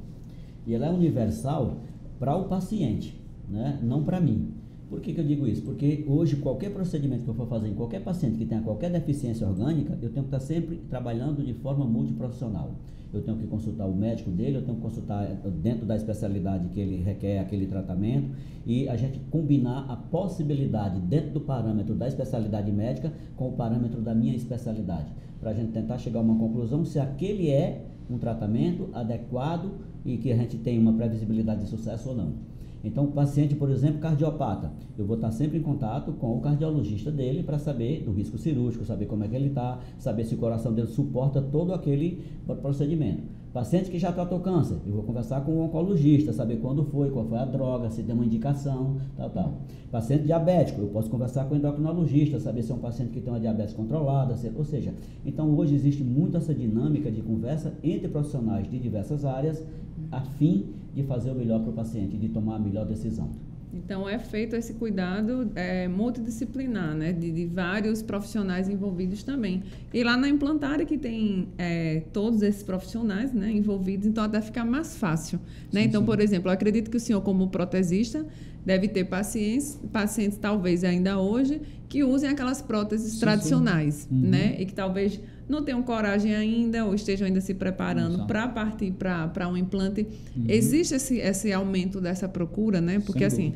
E ela é universal para o paciente, né? Não para mim. Por que eu digo isso? Porque hoje qualquer procedimento que eu for fazer em qualquer paciente que tenha qualquer deficiência orgânica, eu tenho que estar sempre trabalhando de forma multiprofissional. Eu tenho que consultar o médico dele, eu tenho que consultar dentro da especialidade que ele requer aquele tratamento e a gente combinar a possibilidade dentro do parâmetro da especialidade médica com o parâmetro da minha especialidade, para a gente tentar chegar a uma conclusão se aquele é um tratamento adequado e que a gente tem uma previsibilidade de sucesso ou não. Então, o paciente, por exemplo, cardiopata, eu vou estar sempre em contato com o cardiologista dele para saber do risco cirúrgico, saber como é que ele está, saber se o coração dele suporta todo aquele procedimento. Paciente que já tratou câncer, eu vou conversar com o oncologista, saber quando foi, qual foi a droga, se tem uma indicação, tal. Paciente diabético, eu posso conversar com o endocrinologista, saber se é um paciente que tem uma diabetes controlada, ou seja, então hoje existe muito essa dinâmica de conversa entre profissionais de diversas áreas, a fim de fazer o melhor para o paciente, de tomar a melhor decisão. Então, é feito esse cuidado multidisciplinar, né? De vários profissionais envolvidos também. E lá na implantária que tem todos esses profissionais, né, envolvidos, então até fica mais fácil. Né? Sim, então, sim. por exemplo, eu acredito que o senhor, como protesista, deve ter pacientes talvez ainda hoje, que usem aquelas próteses tradicionais, Uhum. né? E que talvez não tenham coragem ainda ou estejam ainda se preparando para partir para um implante. Uhum. Existe esse aumento dessa procura, né? Porque, assim,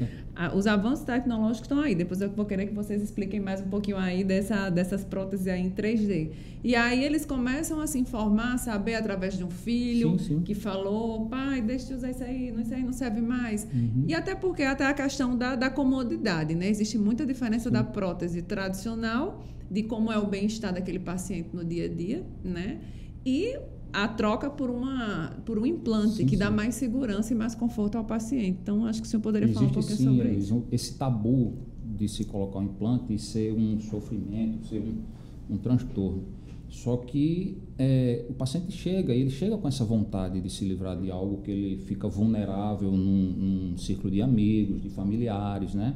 os avanços tecnológicos estão aí. Depois eu vou querer que vocês expliquem mais um pouquinho aí dessas próteses aí em 3D. E aí eles começam a se informar, saber através de um filho que falou, pai, deixa eu usar isso aí não serve mais. Uhum. E até porque até a questão da comodidade, né? Existe muita diferença da prótese tradicional, de como é o bem-estar daquele paciente no dia a dia, né? E a troca por um implante que dá mais segurança e mais conforto ao paciente. Então, acho que o senhor poderia falar um pouquinho sobre isso. Esse tabu de se colocar um implante e ser um sofrimento, ser um transtorno. Só que o paciente ele chega com essa vontade de se livrar de algo que ele fica vulnerável num círculo de amigos, de familiares, né?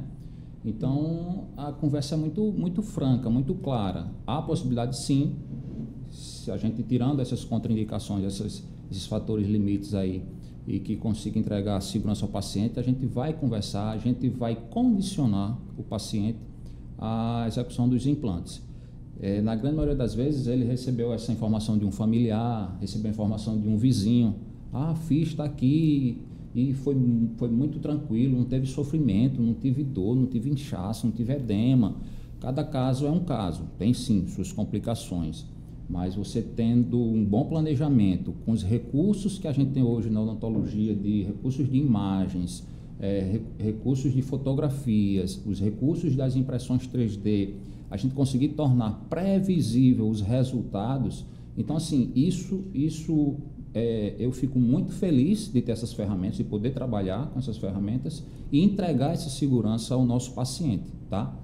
Então, a conversa é muito franca, muito clara. Há a possibilidade, sim, se a gente tirando essas contraindicações, esses fatores limites aí, e que consiga entregar segurança ao paciente, a gente vai conversar, a gente vai condicionar o paciente à execução dos implantes. Na grande maioria das vezes, ele recebeu essa informação de um familiar, recebeu a informação de um vizinho. Fiz, está aqui, e foi muito tranquilo, não teve sofrimento, não tive dor, não tive inchaço, não tive edema. Cada caso é um caso, tem sim suas complicações, mas você tendo um bom planejamento, com os recursos que a gente tem hoje na odontologia, de recursos de imagens, recursos de fotografias, os recursos das impressões 3D, a gente conseguir tornar previsível os resultados. Então, assim, eu fico muito feliz de ter essas ferramentas, de poder trabalhar com essas ferramentas e entregar essa segurança ao nosso paciente, tá?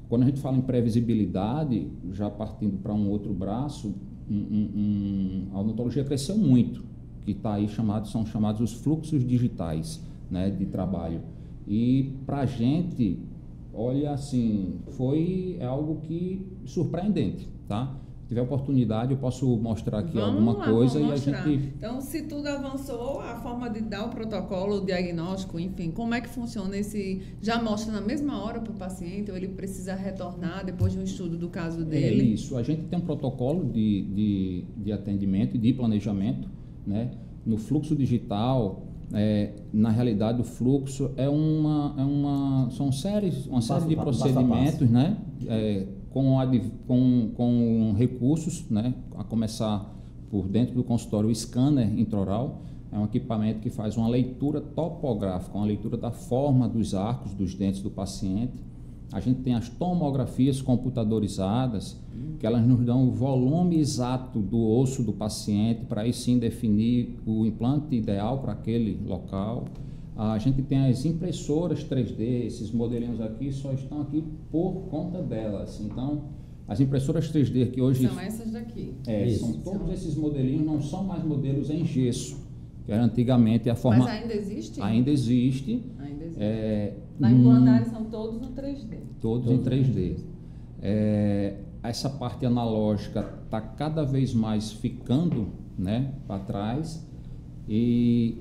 Quando a gente fala em previsibilidade, já partindo para um outro braço, a odontologia cresceu muito, que está aí são chamados os fluxos digitais, né, de trabalho. E para a gente, olha, assim, é algo que surpreendente, tá? Se tiver oportunidade, eu posso mostrar aqui alguma coisa e a gente... Então, se tudo avançou, a forma de dar o protocolo, o diagnóstico, enfim, como é que funciona já mostra na mesma hora para o paciente ou ele precisa retornar depois de um estudo do caso dele? Isso, a gente tem um protocolo de atendimento e de planejamento, né? No fluxo digital, na realidade o fluxo são uma série de procedimentos, né? Com recursos, né? A começar por dentro do consultório, o scanner intraoral é um equipamento que faz uma leitura topográfica, uma leitura da forma dos arcos dos dentes do paciente. A gente tem as tomografias computadorizadas, que elas nos dão o volume exato do osso do paciente, para aí sim definir o implante ideal para aquele local. A gente tem as impressoras 3D, esses modelinhos aqui só estão aqui por conta delas. Então, as impressoras 3D que hoje... São essas daqui. São todos esses modelinhos, não são mais modelos em gesso, que era antigamente a forma... Mas ainda existe? Ainda existe. Na implantária são todos no 3D. Todos em 3D. Essa parte analógica está cada vez mais ficando, né, para trás, e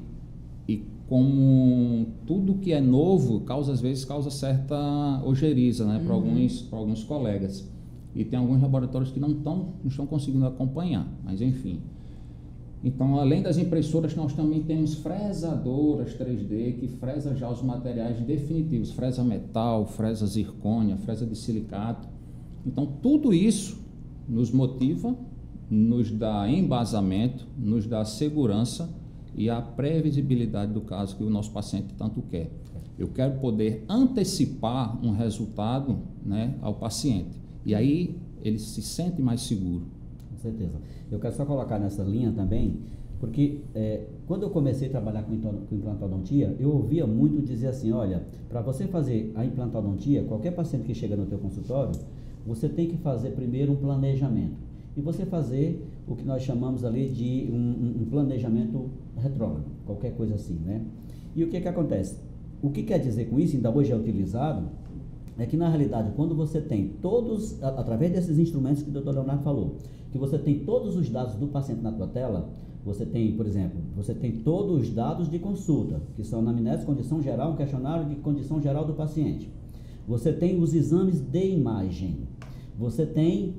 como tudo que é novo às vezes causa certa ojeriza, né, para alguns colegas. E tem alguns laboratórios que não estão conseguindo acompanhar, mas enfim. Então, além das impressoras, nós também temos fresadoras 3D que fresa já os materiais definitivos, fresa metal, fresa zircônia, fresa de silicato. Então, tudo isso nos motiva, nos dá embasamento, nos dá segurança e a previsibilidade do caso que o nosso paciente tanto quer. Eu quero poder antecipar um resultado, né, ao paciente. E aí ele se sente mais seguro. Com certeza. Eu quero só colocar nessa linha também, porque quando eu comecei a trabalhar com implantodontia, eu ouvia muito dizer assim, olha, para você fazer a implantodontia, qualquer paciente que chega no teu consultório, você tem que fazer primeiro um planejamento. E você fazer o que nós chamamos ali de um planejamento retrógrado, qualquer coisa assim, né? E o que acontece? O que quer dizer com isso, ainda hoje é utilizado, é que na realidade, quando você tem todos, através desses instrumentos que o Dr. Leonardo falou, que você tem todos os dados do paciente na tua tela, você tem, por exemplo, você tem todos os dados de consulta, que são anamnese, condição geral, um questionário de condição geral do paciente. Você tem os exames de imagem. Você tem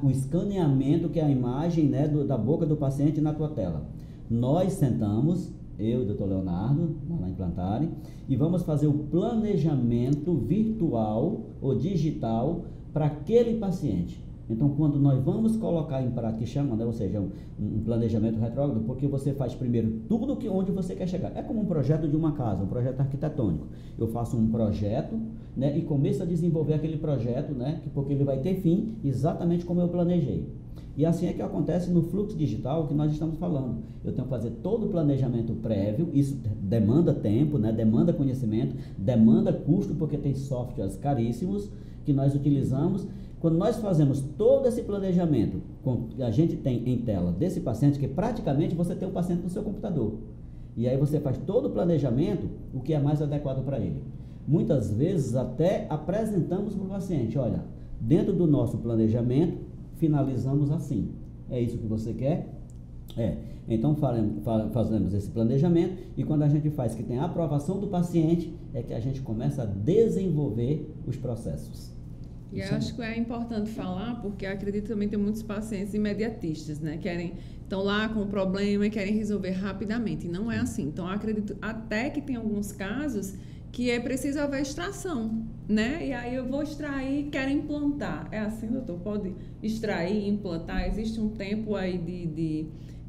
o escaneamento, que é a imagem, né, da boca do paciente na tua tela. Nós sentamos, eu e o Dr. Leonardo, na Implantare, e vamos fazer o planejamento virtual ou digital para aquele paciente. Então, quando nós vamos colocar em prática, que chama, né, ou seja, um planejamento retrógrado, porque você faz primeiro tudo onde você quer chegar. É como um projeto de uma casa, um projeto arquitetônico. Eu faço um projeto, né, e começo a desenvolver aquele projeto, né, porque ele vai ter fim exatamente como eu planejei. E assim é que acontece no fluxo digital que nós estamos falando. Eu tenho que fazer todo o planejamento prévio, isso demanda tempo, né, demanda conhecimento, demanda custo, porque tem softwares caríssimos que nós utilizamos. Quando nós fazemos todo esse planejamento, que a gente tem em tela desse paciente, que praticamente você tem o paciente no seu computador. E aí você faz todo o planejamento, o que é mais adequado para ele. Muitas vezes até apresentamos para o paciente, olha, dentro do nosso planejamento, finalizamos assim. É isso que você quer? Então fazemos esse planejamento e quando a gente faz que tem a aprovação do paciente, é que a gente começa a desenvolver os processos. E eu acho que é importante falar, porque acredito que também tem muitos pacientes imediatistas, né? Estão lá com o problema e querem resolver rapidamente. E não é assim. Então, eu acredito até que tem alguns casos que é preciso haver extração, né? E aí eu vou extrair, quero implantar. É assim, doutor? Pode extrair, implantar? Existe um tempo aí de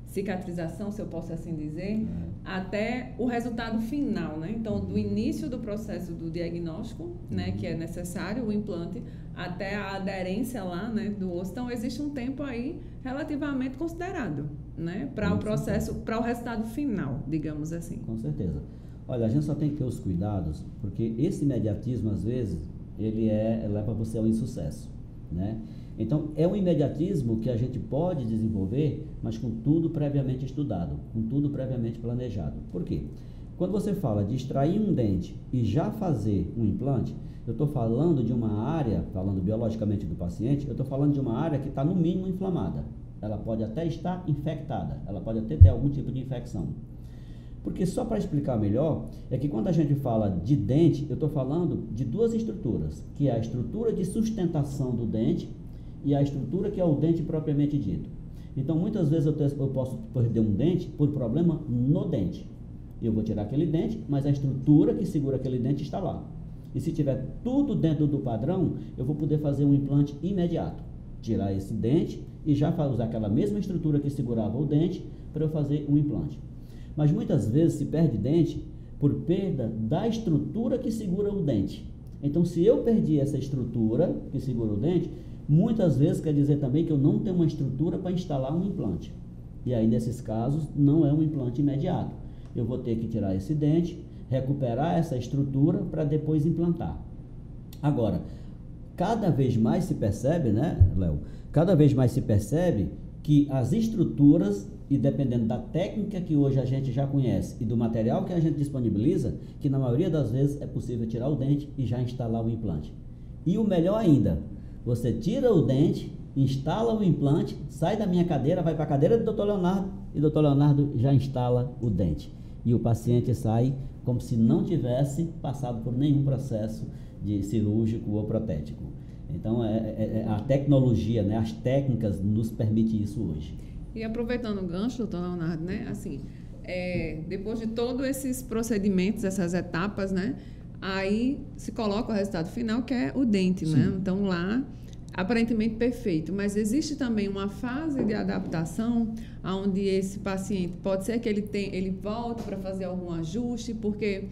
cicatrização, se eu posso assim dizer, até o resultado final, né? Então, do início do processo do diagnóstico, né, que é necessário o implante, até a aderência lá, né, do osso. Então, existe um tempo aí relativamente considerado, né, para o processo, para o resultado final, digamos assim. Com certeza. Olha, a gente só tem que ter os cuidados, porque esse imediatismo, às vezes, ele leva você ao insucesso, né? Então, é um imediatismo que a gente pode desenvolver, mas com tudo previamente estudado, com tudo previamente planejado. Por quê? Quando você fala de extrair um dente e já fazer um implante, eu estou falando de uma área, falando biologicamente do paciente, eu estou falando de uma área que está no mínimo inflamada. Ela pode até estar infectada, ela pode até ter algum tipo de infecção. Porque só para explicar melhor, é que quando a gente fala de dente, eu estou falando de duas estruturas, que é a estrutura de sustentação do dente e a estrutura que é o dente propriamente dito. Então, muitas vezes eu posso perder um dente por problema no dente. Eu vou tirar aquele dente, mas a estrutura que segura aquele dente está lá. E se tiver tudo dentro do padrão, eu vou poder fazer um implante imediato. Tirar esse dente e já usar aquela mesma estrutura que segurava o dente para eu fazer um implante. Mas muitas vezes se perde dente por perda da estrutura que segura o dente. Então, se eu perdi essa estrutura que segura o dente, muitas vezes quer dizer também que eu não tenho uma estrutura para instalar um implante. E aí, nesses casos, não é um implante imediato. Eu vou ter que tirar esse dente, recuperar essa estrutura para depois implantar. Agora, cada vez mais se percebe, né, Léo? Cada vez mais se percebe que as estruturas, e dependendo da técnica que hoje a gente já conhece e do material que a gente disponibiliza, que na maioria das vezes é possível tirar o dente e já instalar o implante. E o melhor ainda, você tira o dente, instala o implante, sai da minha cadeira, vai para a cadeira do Dr. Leonardo e o Dr. Leonardo já instala o dente. e o paciente sai como se não tivesse passado por nenhum processo de cirúrgico ou protético. Então, a tecnologia, né, as técnicas nos permitem isso hoje. E aproveitando o gancho, doutor Leonardo, né, assim, depois de todos esses procedimentos, essas etapas, né, aí se coloca o resultado final, que é o dente, Sim. né? Então, lá, aparentemente perfeito, mas existe também uma fase de adaptação onde esse paciente, pode ser que ele volte para fazer algum ajuste, porque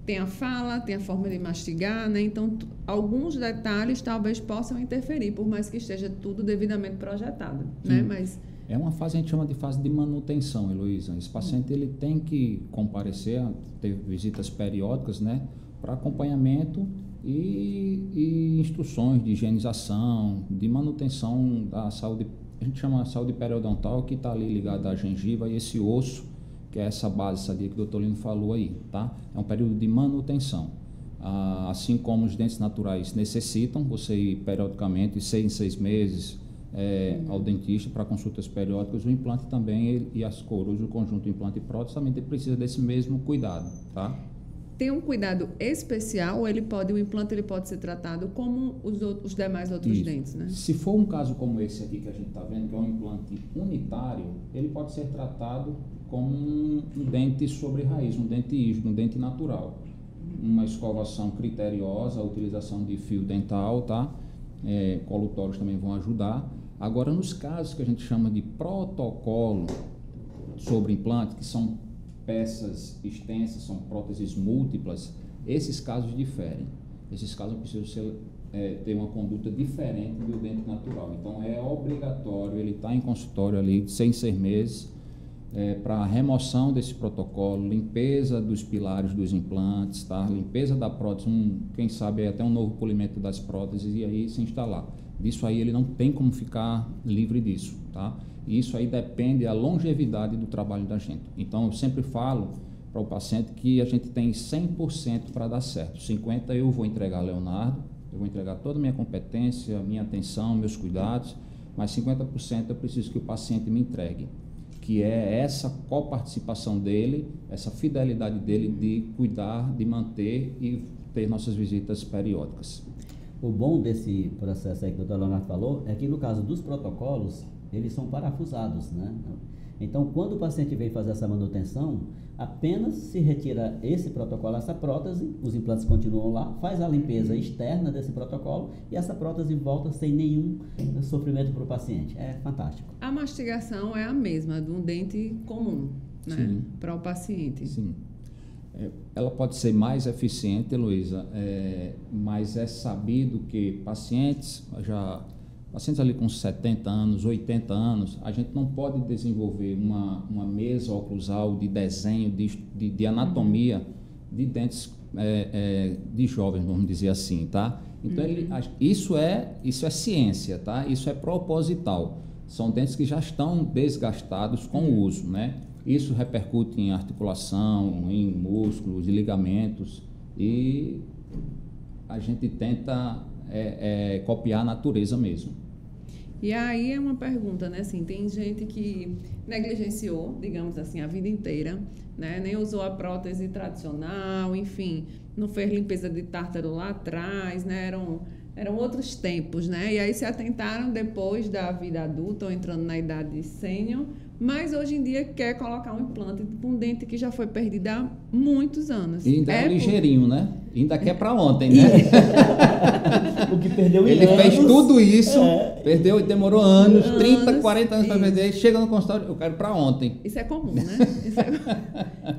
tem a fala, tem a forma de mastigar, né? Então, alguns detalhes talvez possam interferir, por mais que esteja tudo devidamente projetado, né? Mas é uma fase, a gente chama de fase de manutenção, Heloísa. Esse paciente ele tem que comparecer, ter visitas periódicas, né, para acompanhamento e instruções de higienização, de manutenção da saúde. A gente chama de saúde periodontal, que está ali ligada à gengiva e esse osso, que é essa base sadia que o doutor Lino falou aí, tá? É um período de manutenção. Assim como os dentes naturais necessitam, você ir periodicamente, 6 em 6 meses, ao dentista para consultas periódicas, o implante também, e as coroas, o conjunto implante e prótese, também precisa desse mesmo cuidado, tá? Tem um cuidado especial, ou o implante ele pode ser tratado como os demais outros dentes, né? Se for um caso como esse aqui que a gente está vendo, que é um implante unitário, ele pode ser tratado como um dente sobre raiz, um dente rígido, um dente natural. Uma escovação criteriosa, a utilização de fio dental, tá? Colutórios também vão ajudar. Agora, nos casos que a gente chama de protocolo sobre implante, que são peças extensas, são próteses múltiplas, esses casos diferem. Esses casos precisam ter uma conduta diferente do dente natural. Então, é obrigatório ele estar em consultório ali 6 meses para remoção desse protocolo, limpeza dos pilares dos implantes, tá? Limpeza da prótese, quem sabe até um novo polimento das próteses e aí se instalar. Disso aí ele não tem como ficar livre disso, tá? E isso aí depende da longevidade do trabalho da gente. Então, eu sempre falo para o paciente que a gente tem 100% para dar certo. 50% eu vou entregar a Leonardo, eu vou entregar toda a minha competência, minha atenção, meus cuidados, mas 50% eu preciso que o paciente me entregue, que é essa coparticipação dele, essa fidelidade dele de cuidar, de manter e ter nossas visitas periódicas. O bom desse processo aí que o Dr. Leonardo falou é que no caso dos protocolos, eles são parafusados, né? Então, quando o paciente vem fazer essa manutenção, apenas se retira esse protocolo, essa prótese, os implantes continuam lá, faz a limpeza externa desse protocolo e essa prótese volta sem nenhum sofrimento para o paciente. É fantástico. A mastigação é a mesma de um dente comum, né? Para o paciente. Sim. Ela pode ser mais eficiente, Heloísa, mas é sabido que pacientes ali com 70 anos, 80 anos, a gente não pode desenvolver uma mesa oclusal de desenho, de anatomia de dentes de jovens, vamos dizer assim, tá? Então, isso é ciência, tá? Isso é proposital. São dentes que já estão desgastados com o uso, né? Isso repercute em articulação, em músculos, em ligamentos e a gente tenta copiar a natureza mesmo. E aí é uma pergunta, né? Assim, tem gente que negligenciou, digamos assim, a vida inteira, né? Nem usou a prótese tradicional, enfim, não fez limpeza de tártaro lá atrás, né? Eram outros tempos, né? E aí se atentaram depois da vida adulta ou entrando na idade sênior, mas hoje em dia quer colocar um implante com um dente que já foi perdido há muitos anos. E ainda ligeirinho, né? Ainda quer para ontem, né? O que perdeu Ele fez tudo isso, demorou anos, 30, 40 anos para perder, chega no consultório, eu quero para ontem. Isso é comum, né?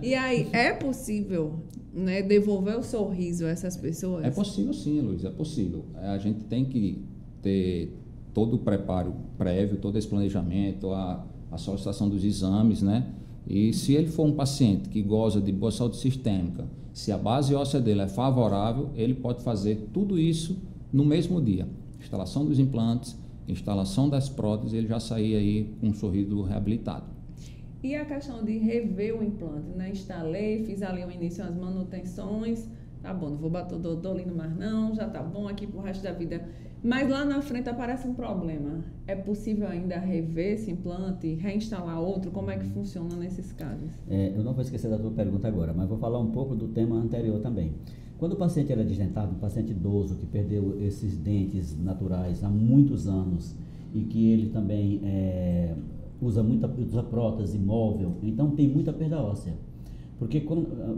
E aí, é possível, né, devolver o sorriso a essas pessoas? É possível sim, Luiz, é possível. A gente tem que ter todo o preparo prévio, todo esse planejamento, a solicitação dos exames, né? E se ele for um paciente que goza de boa saúde sistêmica, se a base óssea dele é favorável, ele pode fazer tudo isso no mesmo dia. Instalação dos implantes, instalação das próteses, ele já sair aí com um sorriso reabilitado. E a questão de rever o implante, né? Instalei, fiz ali o início as manutenções, tá bom, não vou bater o Dodolino mais não, já tá bom aqui pro resto da vida. Mas lá na frente aparece um problema. É possível ainda rever esse implante, reinstalar outro? Como é que funciona nesses casos? Eu não vou esquecer da tua pergunta agora, mas vou falar um pouco do tema anterior também. Quando o paciente era desdentado, um paciente idoso que perdeu esses dentes naturais há muitos anos e que ele também usa prótese móvel, então tem muita perda óssea. Porque,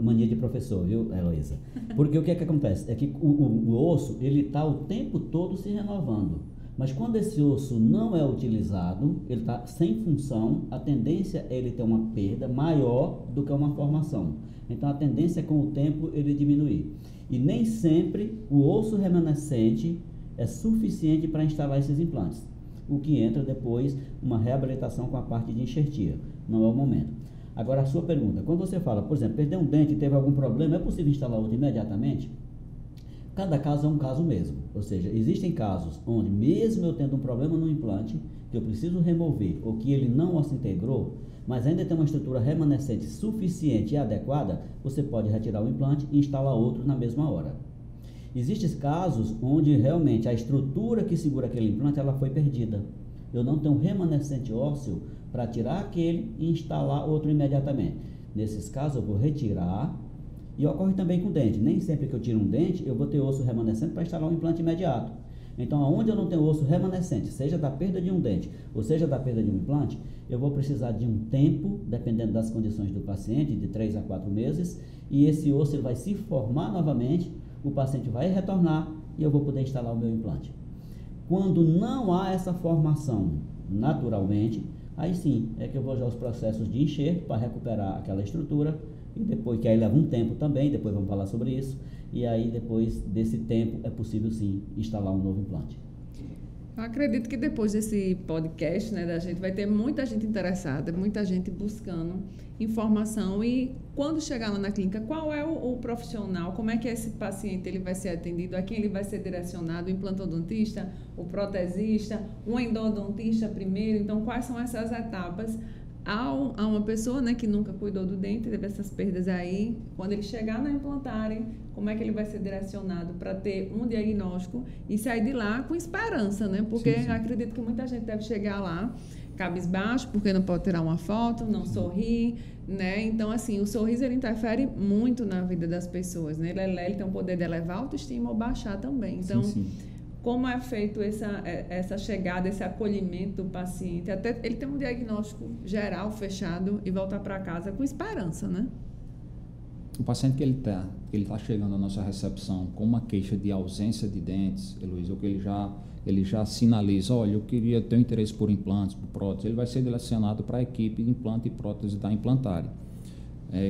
mania de professor, viu, Heloísa? Porque o que é que acontece? É que o osso, ele está o tempo todo se renovando. Mas quando esse osso não é utilizado, ele está sem função, a tendência é ele ter uma perda maior do que uma formação. Então, a tendência é com o tempo ele diminuir. E nem sempre o osso remanescente é suficiente para instalar esses implantes. O que entra depois, uma reabilitação com a parte de enxertia. Não é o momento. Agora, a sua pergunta, quando você fala, por exemplo, perdeu um dente e teve algum problema, é possível instalar outro imediatamente? Cada caso é um caso mesmo, ou seja, existem casos onde mesmo eu tendo um problema no implante, que eu preciso remover, ou que ele não se integrou, mas ainda tem uma estrutura remanescente suficiente e adequada, você pode retirar o implante e instalar outro na mesma hora. Existem casos onde realmente a estrutura que segura aquele implante, ela foi perdida. Eu não tenho remanescente ósseo para tirar aquele e instalar outro imediatamente. Nesses casos eu vou retirar, e ocorre também com dente. Nem sempre que eu tiro um dente, eu vou ter osso remanescente para instalar um implante imediato. Então, aonde eu não tenho osso remanescente, seja da perda de um dente, ou seja da perda de um implante, eu vou precisar de um tempo, dependendo das condições do paciente, de 3 a 4 meses, e esse osso ele vai se formar novamente, o paciente vai retornar e eu vou poder instalar o meu implante. Quando não há essa formação naturalmente, aí sim é que eu vou usar os processos de enxerto para recuperar aquela estrutura, e depois, que aí leva um tempo também, depois vamos falar sobre isso, e aí depois desse tempo é possível sim instalar um novo implante. Eu acredito que depois desse podcast, né, da gente vai ter muita gente interessada, muita gente buscando informação, e quando chegar lá na clínica, qual é o profissional, como é que esse paciente ele vai ser atendido, a quem ele vai ser direcionado, o implantodontista, o protesista, o endodontista primeiro, então quais são essas etapas a uma pessoa, né, que nunca cuidou do dente, teve essas perdas aí, quando ele chegar na implantarem, como é que ele vai ser direcionado para ter um diagnóstico e sair de lá com esperança, né? Porque sim. Acredito que muita gente deve chegar lá cabisbaixo, porque não pode tirar uma foto, não sorrir, né? Então, assim, o sorriso ele interfere muito na vida das pessoas, né? Ele tem o poder de elevar a autoestima ou baixar também. Então, sim. Como é feito essa chegada, esse acolhimento do paciente, até ele ter um diagnóstico geral fechado e voltar para casa com esperança, né? O paciente que ele tá chegando à nossa recepção com uma queixa de ausência de dentes, Heloísa, ou que ele já sinaliza, olha, eu queria ter um interesse por implantes, por prótese, ele vai ser direcionado para a equipe de implante e prótese da Implantare.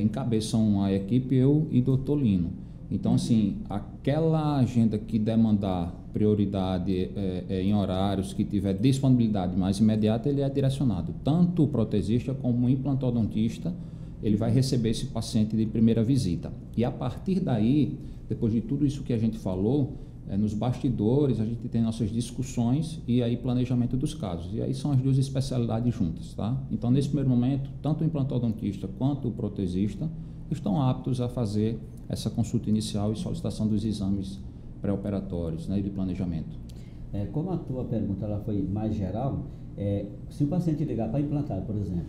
Encabeçam a equipe eu e Dr. Lino. Então, assim, aquela agenda que demandar prioridade em horários, que tiver disponibilidade mais imediata, ele é direcionado. Tanto o protesista como o implantodontista, ele vai receber esse paciente de primeira visita. E a partir daí, depois de tudo isso que a gente falou, nos bastidores a gente tem nossas discussões e aí planejamento dos casos. E aí são as duas especialidades juntas, tá? Então, nesse primeiro momento, tanto o implantodontista quanto o protesista estão aptos a fazer essa consulta inicial e solicitação dos exames pré-operatórios, né, e de planejamento. Como a tua pergunta ela foi mais geral, se o paciente ligar para implantar, por exemplo,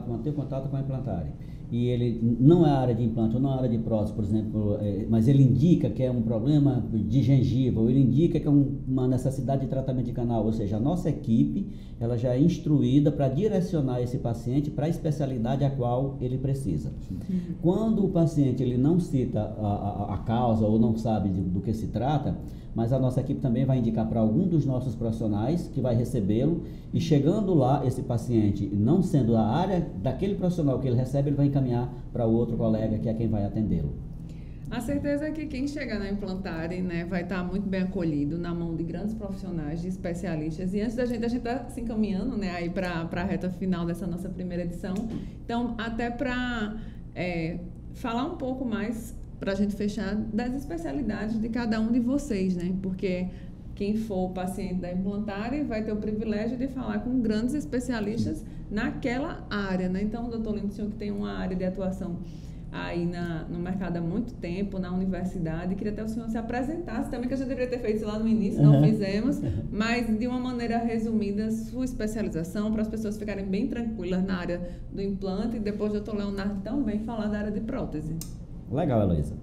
manter contato com a Implantare, e ele não é área de implante ou não é área de prótese, por exemplo, mas ele indica que é um problema de gengiva, ou ele indica que é uma necessidade de tratamento de canal, ou seja, a nossa equipe ela já é instruída para direcionar esse paciente para a especialidade a qual ele precisa. Uhum. Quando o paciente ele não cita a causa ou não sabe do que se trata, mas a nossa equipe também vai indicar para algum dos nossos profissionais que vai recebê-lo, e chegando lá, esse paciente, não sendo a área daquele profissional que ele recebe, ele vai encaminhar para o outro colega que é quem vai atendê-lo. A certeza é que quem chegar na Implantare, né, vai estar muito bem acolhido na mão de grandes profissionais, de especialistas. E antes da gente, a gente está se encaminhando, né, aí para a reta final dessa nossa primeira edição. Então, até para falar um pouco mais, para a gente fechar, das especialidades de cada um de vocês, né? Porque quem for o paciente da Implantare vai ter o privilégio de falar com grandes especialistas naquela área, né? Então, doutor Lino, o senhor que tem uma área de atuação aí no mercado há muito tempo, na universidade. Queria até o senhor se apresentasse também, que a gente deveria ter feito isso lá no início, não fizemos, mas de uma maneira resumida, sua especialização, para as pessoas ficarem bem tranquilas na área do implante, e depois o Dr. Leonardo também falar da área de prótese. Legal, Heloísa.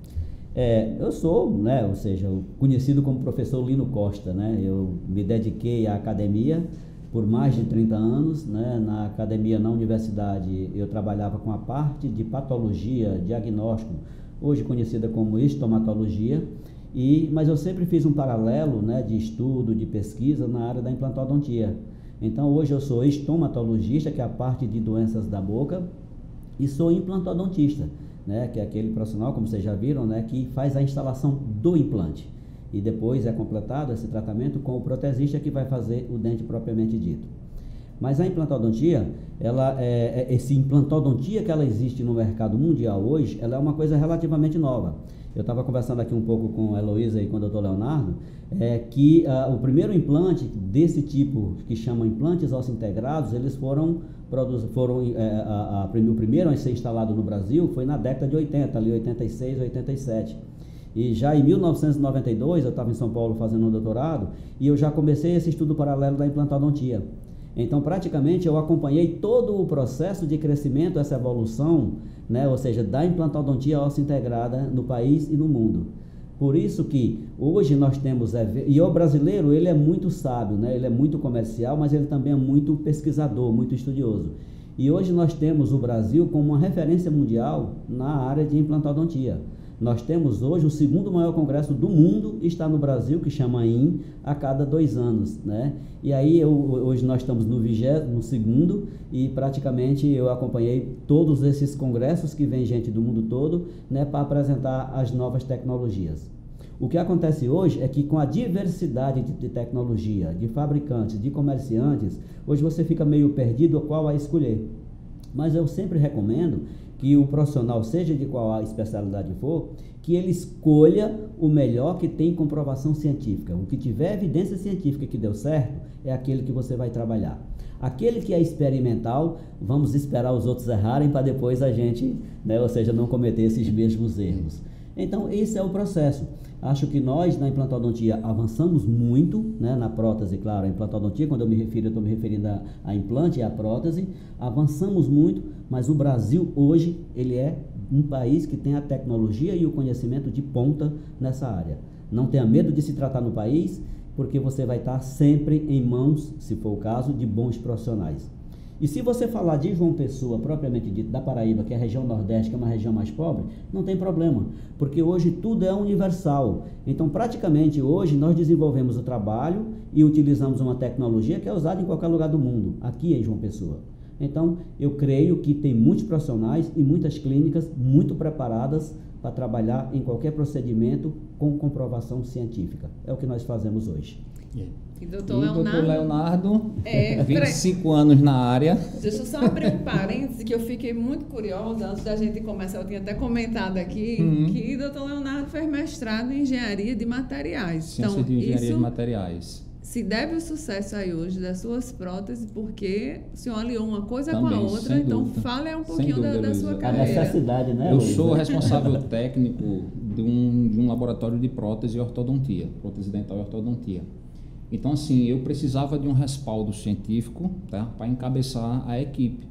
Eu sou, né, ou seja, conhecido como professor Lino Costa, né? Eu me dediquei à academia por mais de 30 anos, né? Na academia, na universidade, eu trabalhava com a parte de patologia, diagnóstico, hoje conhecida como estomatologia, mas eu sempre fiz um paralelo, né, de estudo, de pesquisa na área da implantodontia. Então, hoje eu sou estomatologista, que é a parte de doenças da boca, e sou implantodontista, né, que é aquele profissional, como vocês já viram, né, que faz a instalação do implante. E depois é completado esse tratamento com o protesista que vai fazer o dente propriamente dito. Mas a implantodontia, esse implantodontia que ela existe no mercado mundial hoje, ela é uma coisa relativamente nova. Eu estava conversando aqui um pouco com a Heloísa e com o Dr. Leonardo, que o primeiro implante desse tipo, que chama implantes osseointegrados, eles o primeiro a ser instalado no Brasil foi na década de 80, ali 86, 87. E já em 1992, eu estava em São Paulo fazendo um doutorado, e eu já comecei esse estudo paralelo da implantodontia. Então, praticamente, eu acompanhei todo o processo de crescimento, essa evolução, né, ou seja, da implantodontia osseointegrada no país e no mundo. Por isso que hoje nós temos, e o brasileiro, ele é muito sábio, né, ele é muito comercial, mas ele também é muito pesquisador, muito estudioso. E hoje nós temos o Brasil como uma referência mundial na área de implantodontia. Nós temos hoje o segundo maior congresso do mundo, está no Brasil, que chama IN, a cada 2 anos, né? E aí, hoje nós estamos no 22º, e praticamente eu acompanhei todos esses congressos que vem gente do mundo todo, né, para apresentar as novas tecnologias. O que acontece hoje é que com a diversidade de tecnologia, de fabricantes, de comerciantes, hoje você fica meio perdido a qual a escolher. Mas eu sempre recomendo que o profissional, seja de qual a especialidade for, que ele escolha o melhor que tem comprovação científica. O que tiver evidência científica que deu certo, é aquele que você vai trabalhar. Aquele que é experimental, vamos esperar os outros errarem para depois a gente, né, ou seja, não cometer esses mesmos erros. Então, esse é o processo. Acho que nós, na implantodontia, avançamos muito, né, na prótese, claro, a implantodontia, quando eu estou me referindo a implante e a prótese, avançamos muito, mas o Brasil, hoje, ele é um país que tem a tecnologia e o conhecimento de ponta nessa área. Não tenha medo de se tratar no país, porque você vai estar sempre em mãos, se for o caso, de bons profissionais. E se você falar de João Pessoa, propriamente dito, da Paraíba, que é a região Nordeste, que é uma região mais pobre, não tem problema, porque hoje tudo é universal. Então, praticamente, hoje nós desenvolvemos o trabalho e utilizamos uma tecnologia que é usada em qualquer lugar do mundo, aqui em João Pessoa. Então, eu creio que tem muitos profissionais e muitas clínicas muito preparadas para trabalhar em qualquer procedimento com comprovação científica. É o que nós fazemos hoje. E doutor Leonardo, 25 anos na área. Deixa eu só abrir um parênteses, que eu fiquei muito curiosa, antes da gente começar, eu tinha até comentado aqui, que o doutor Leonardo fez mestrado em engenharia de materiais. Ciência de engenharia de materiais. Se deve o sucesso aí hoje das suas próteses, porque o senhor aliou uma coisa também, com a outra, então dúvida. fale um pouquinho da sua carreira. A necessidade, né? Eu sou responsável técnico de um laboratório de prótese e ortodontia, prótese dental e ortodontia. Então, assim, eu precisava de um respaldo científico, tá, para encabeçar a equipe.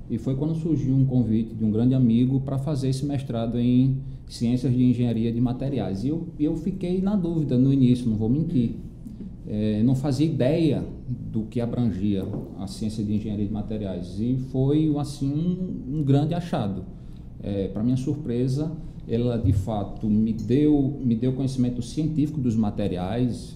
E foi quando surgiu um convite de um grande amigo para fazer esse mestrado em Ciências de Engenharia de Materiais. E eu fiquei na dúvida no início, não vou mentir. Não fazia ideia do que abrangia a Ciência de Engenharia de Materiais. E foi, assim, um grande achado. Para minha surpresa, ela de fato me deu conhecimento científico dos materiais,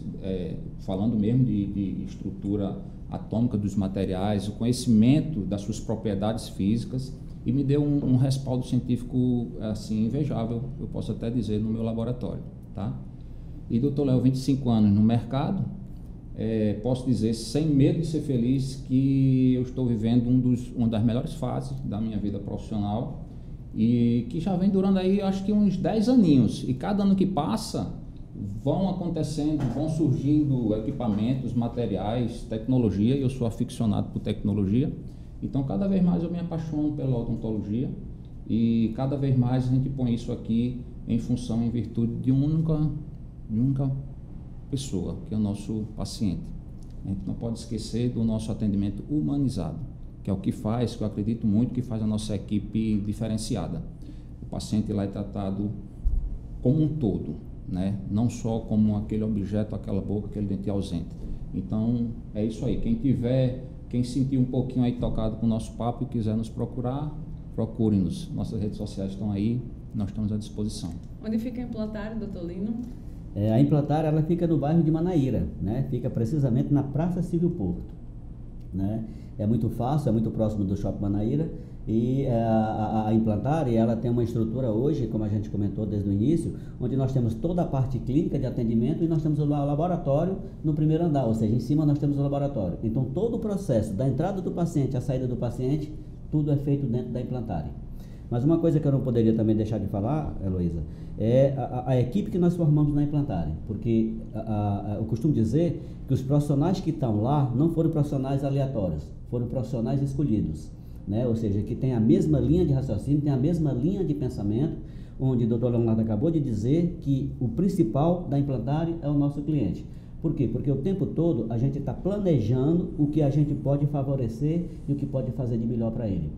falando mesmo de estrutura atômica dos materiais, o conhecimento das suas propriedades físicas, e me deu um respaldo científico assim invejável, eu posso até dizer, no meu laboratório, tá? E doutor Léo, 25 anos no mercado, posso dizer sem medo de ser feliz que eu estou vivendo uma das melhores fases da minha vida profissional, e que já vem durando aí, acho que uns 10 aninhos, e cada ano que passa vão acontecendo, vão surgindo equipamentos, materiais, tecnologia, e eu sou aficionado por tecnologia, então cada vez mais eu me apaixono pela odontologia, E cada vez mais a gente põe isso aqui em função, em virtude de única pessoa, que é o nosso paciente. A gente não pode esquecer do nosso atendimento humanizado, que é o que faz, que eu acredito muito, que faz a nossa equipe diferenciada. O paciente lá é tratado como um todo, né? Não só como aquele objeto, aquela boca, aquele dente ausente. Então, é isso aí. Quem sentir um pouquinho aí tocado com o nosso papo e quiser nos procurar, procure-nos. Nossas redes sociais estão aí, nós estamos à disposição. Onde fica a Implantário, doutor Lino? A Implantário, ela fica no bairro de Manaíra, né? Fica precisamente na Praça Silvio Porto, né? É muito fácil, é muito próximo do Shopping Manaíra. E a Implantário, ela tem uma estrutura hoje, como a gente comentou desde o início, onde nós temos toda a parte clínica de atendimento e nós temos o laboratório no primeiro andar, ou seja, em cima nós temos o laboratório. Então, todo o processo, da entrada do paciente à saída do paciente, tudo é feito dentro da Implantário. Mas uma coisa que eu não poderia também deixar de falar, Heloísa, é a equipe que nós formamos na Implantário, porque eu costumo dizer que os profissionais que estão lá não foram profissionais aleatórios, foram profissionais escolhidos, né? Ou seja, que tem a mesma linha de raciocínio, tem a mesma linha de pensamento, onde o doutor Leonardo acabou de dizer que o principal da Implantário é o nosso cliente. Por quê? Porque o tempo todo a gente está planejando o que a gente pode favorecer e o que pode fazer de melhor para ele.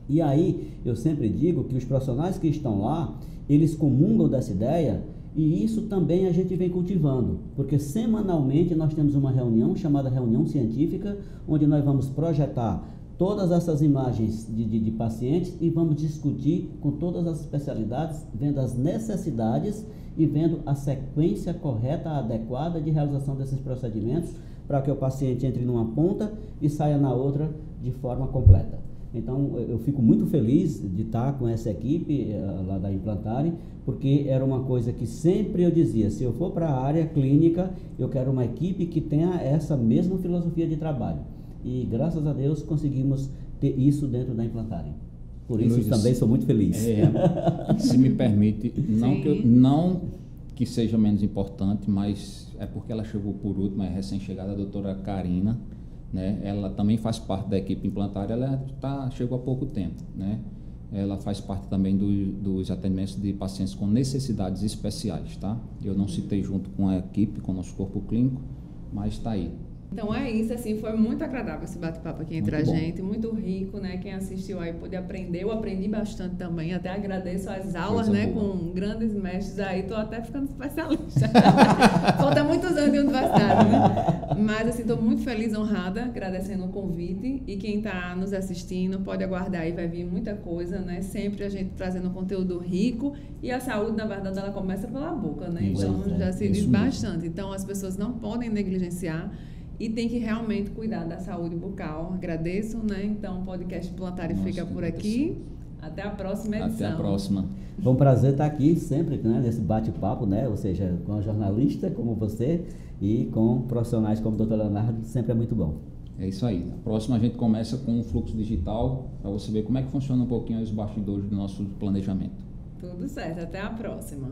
E aí, eu sempre digo que os profissionais que estão lá, eles comungam dessa ideia, e isso também a gente vem cultivando, porque semanalmente nós temos uma reunião chamada reunião científica, onde nós vamos projetar todas essas imagens de pacientes e vamos discutir com todas as especialidades, vendo as necessidades e vendo a sequência correta, adequada de realização desses procedimentos, para que o paciente entre numa ponta e saia na outra de forma completa. Então, eu fico muito feliz de estar com essa equipe lá da Implantário, porque era uma coisa que sempre eu dizia, se eu for para a área clínica, eu quero uma equipe que tenha essa mesma filosofia de trabalho. E, graças a Deus, conseguimos ter isso dentro da Implantário. Por isso, também sou muito feliz. Se me permite, não que seja menos importante, mas é porque ela chegou por último, é recém-chegada, a doutora Karina, né? Ela também faz parte da equipe Implantário, ela chegou há pouco tempo, né? Ela faz parte também dos atendimentos de pacientes com necessidades especiais, tá? Eu não citei junto com a equipe, com o nosso corpo clínico, mas está aí. Então é isso, assim, foi muito agradável esse bate-papo aqui entre a gente, muito rico, né? Quem assistiu aí pôde aprender, eu aprendi bastante também, até agradeço as aulas, né? Com grandes mestres aí, tô até ficando especialista. Falta muitos anos de universidade, né? Mas, assim, tô muito feliz, honrada, agradecendo o convite, e quem tá nos assistindo pode aguardar aí, vai vir muita coisa, né? Sempre a gente trazendo conteúdo rico, e a saúde, na verdade, ela começa pela boca, né? Então, já se diz bastante. Então, as pessoas não podem negligenciar, e tem que realmente cuidar da saúde bucal. Agradeço, né? Então, o podcast Implantário fica por aqui. Até a próxima edição. Até a próxima. Foi um prazer estar aqui sempre, né, nesse bate-papo, né? Ou seja, com a jornalista como você e com profissionais como o Dr. Leonardo, sempre é muito bom. É isso aí. A próxima a gente começa com o fluxo digital, para você ver como é que funciona um pouquinho os bastidores do nosso planejamento. Tudo certo. Até a próxima.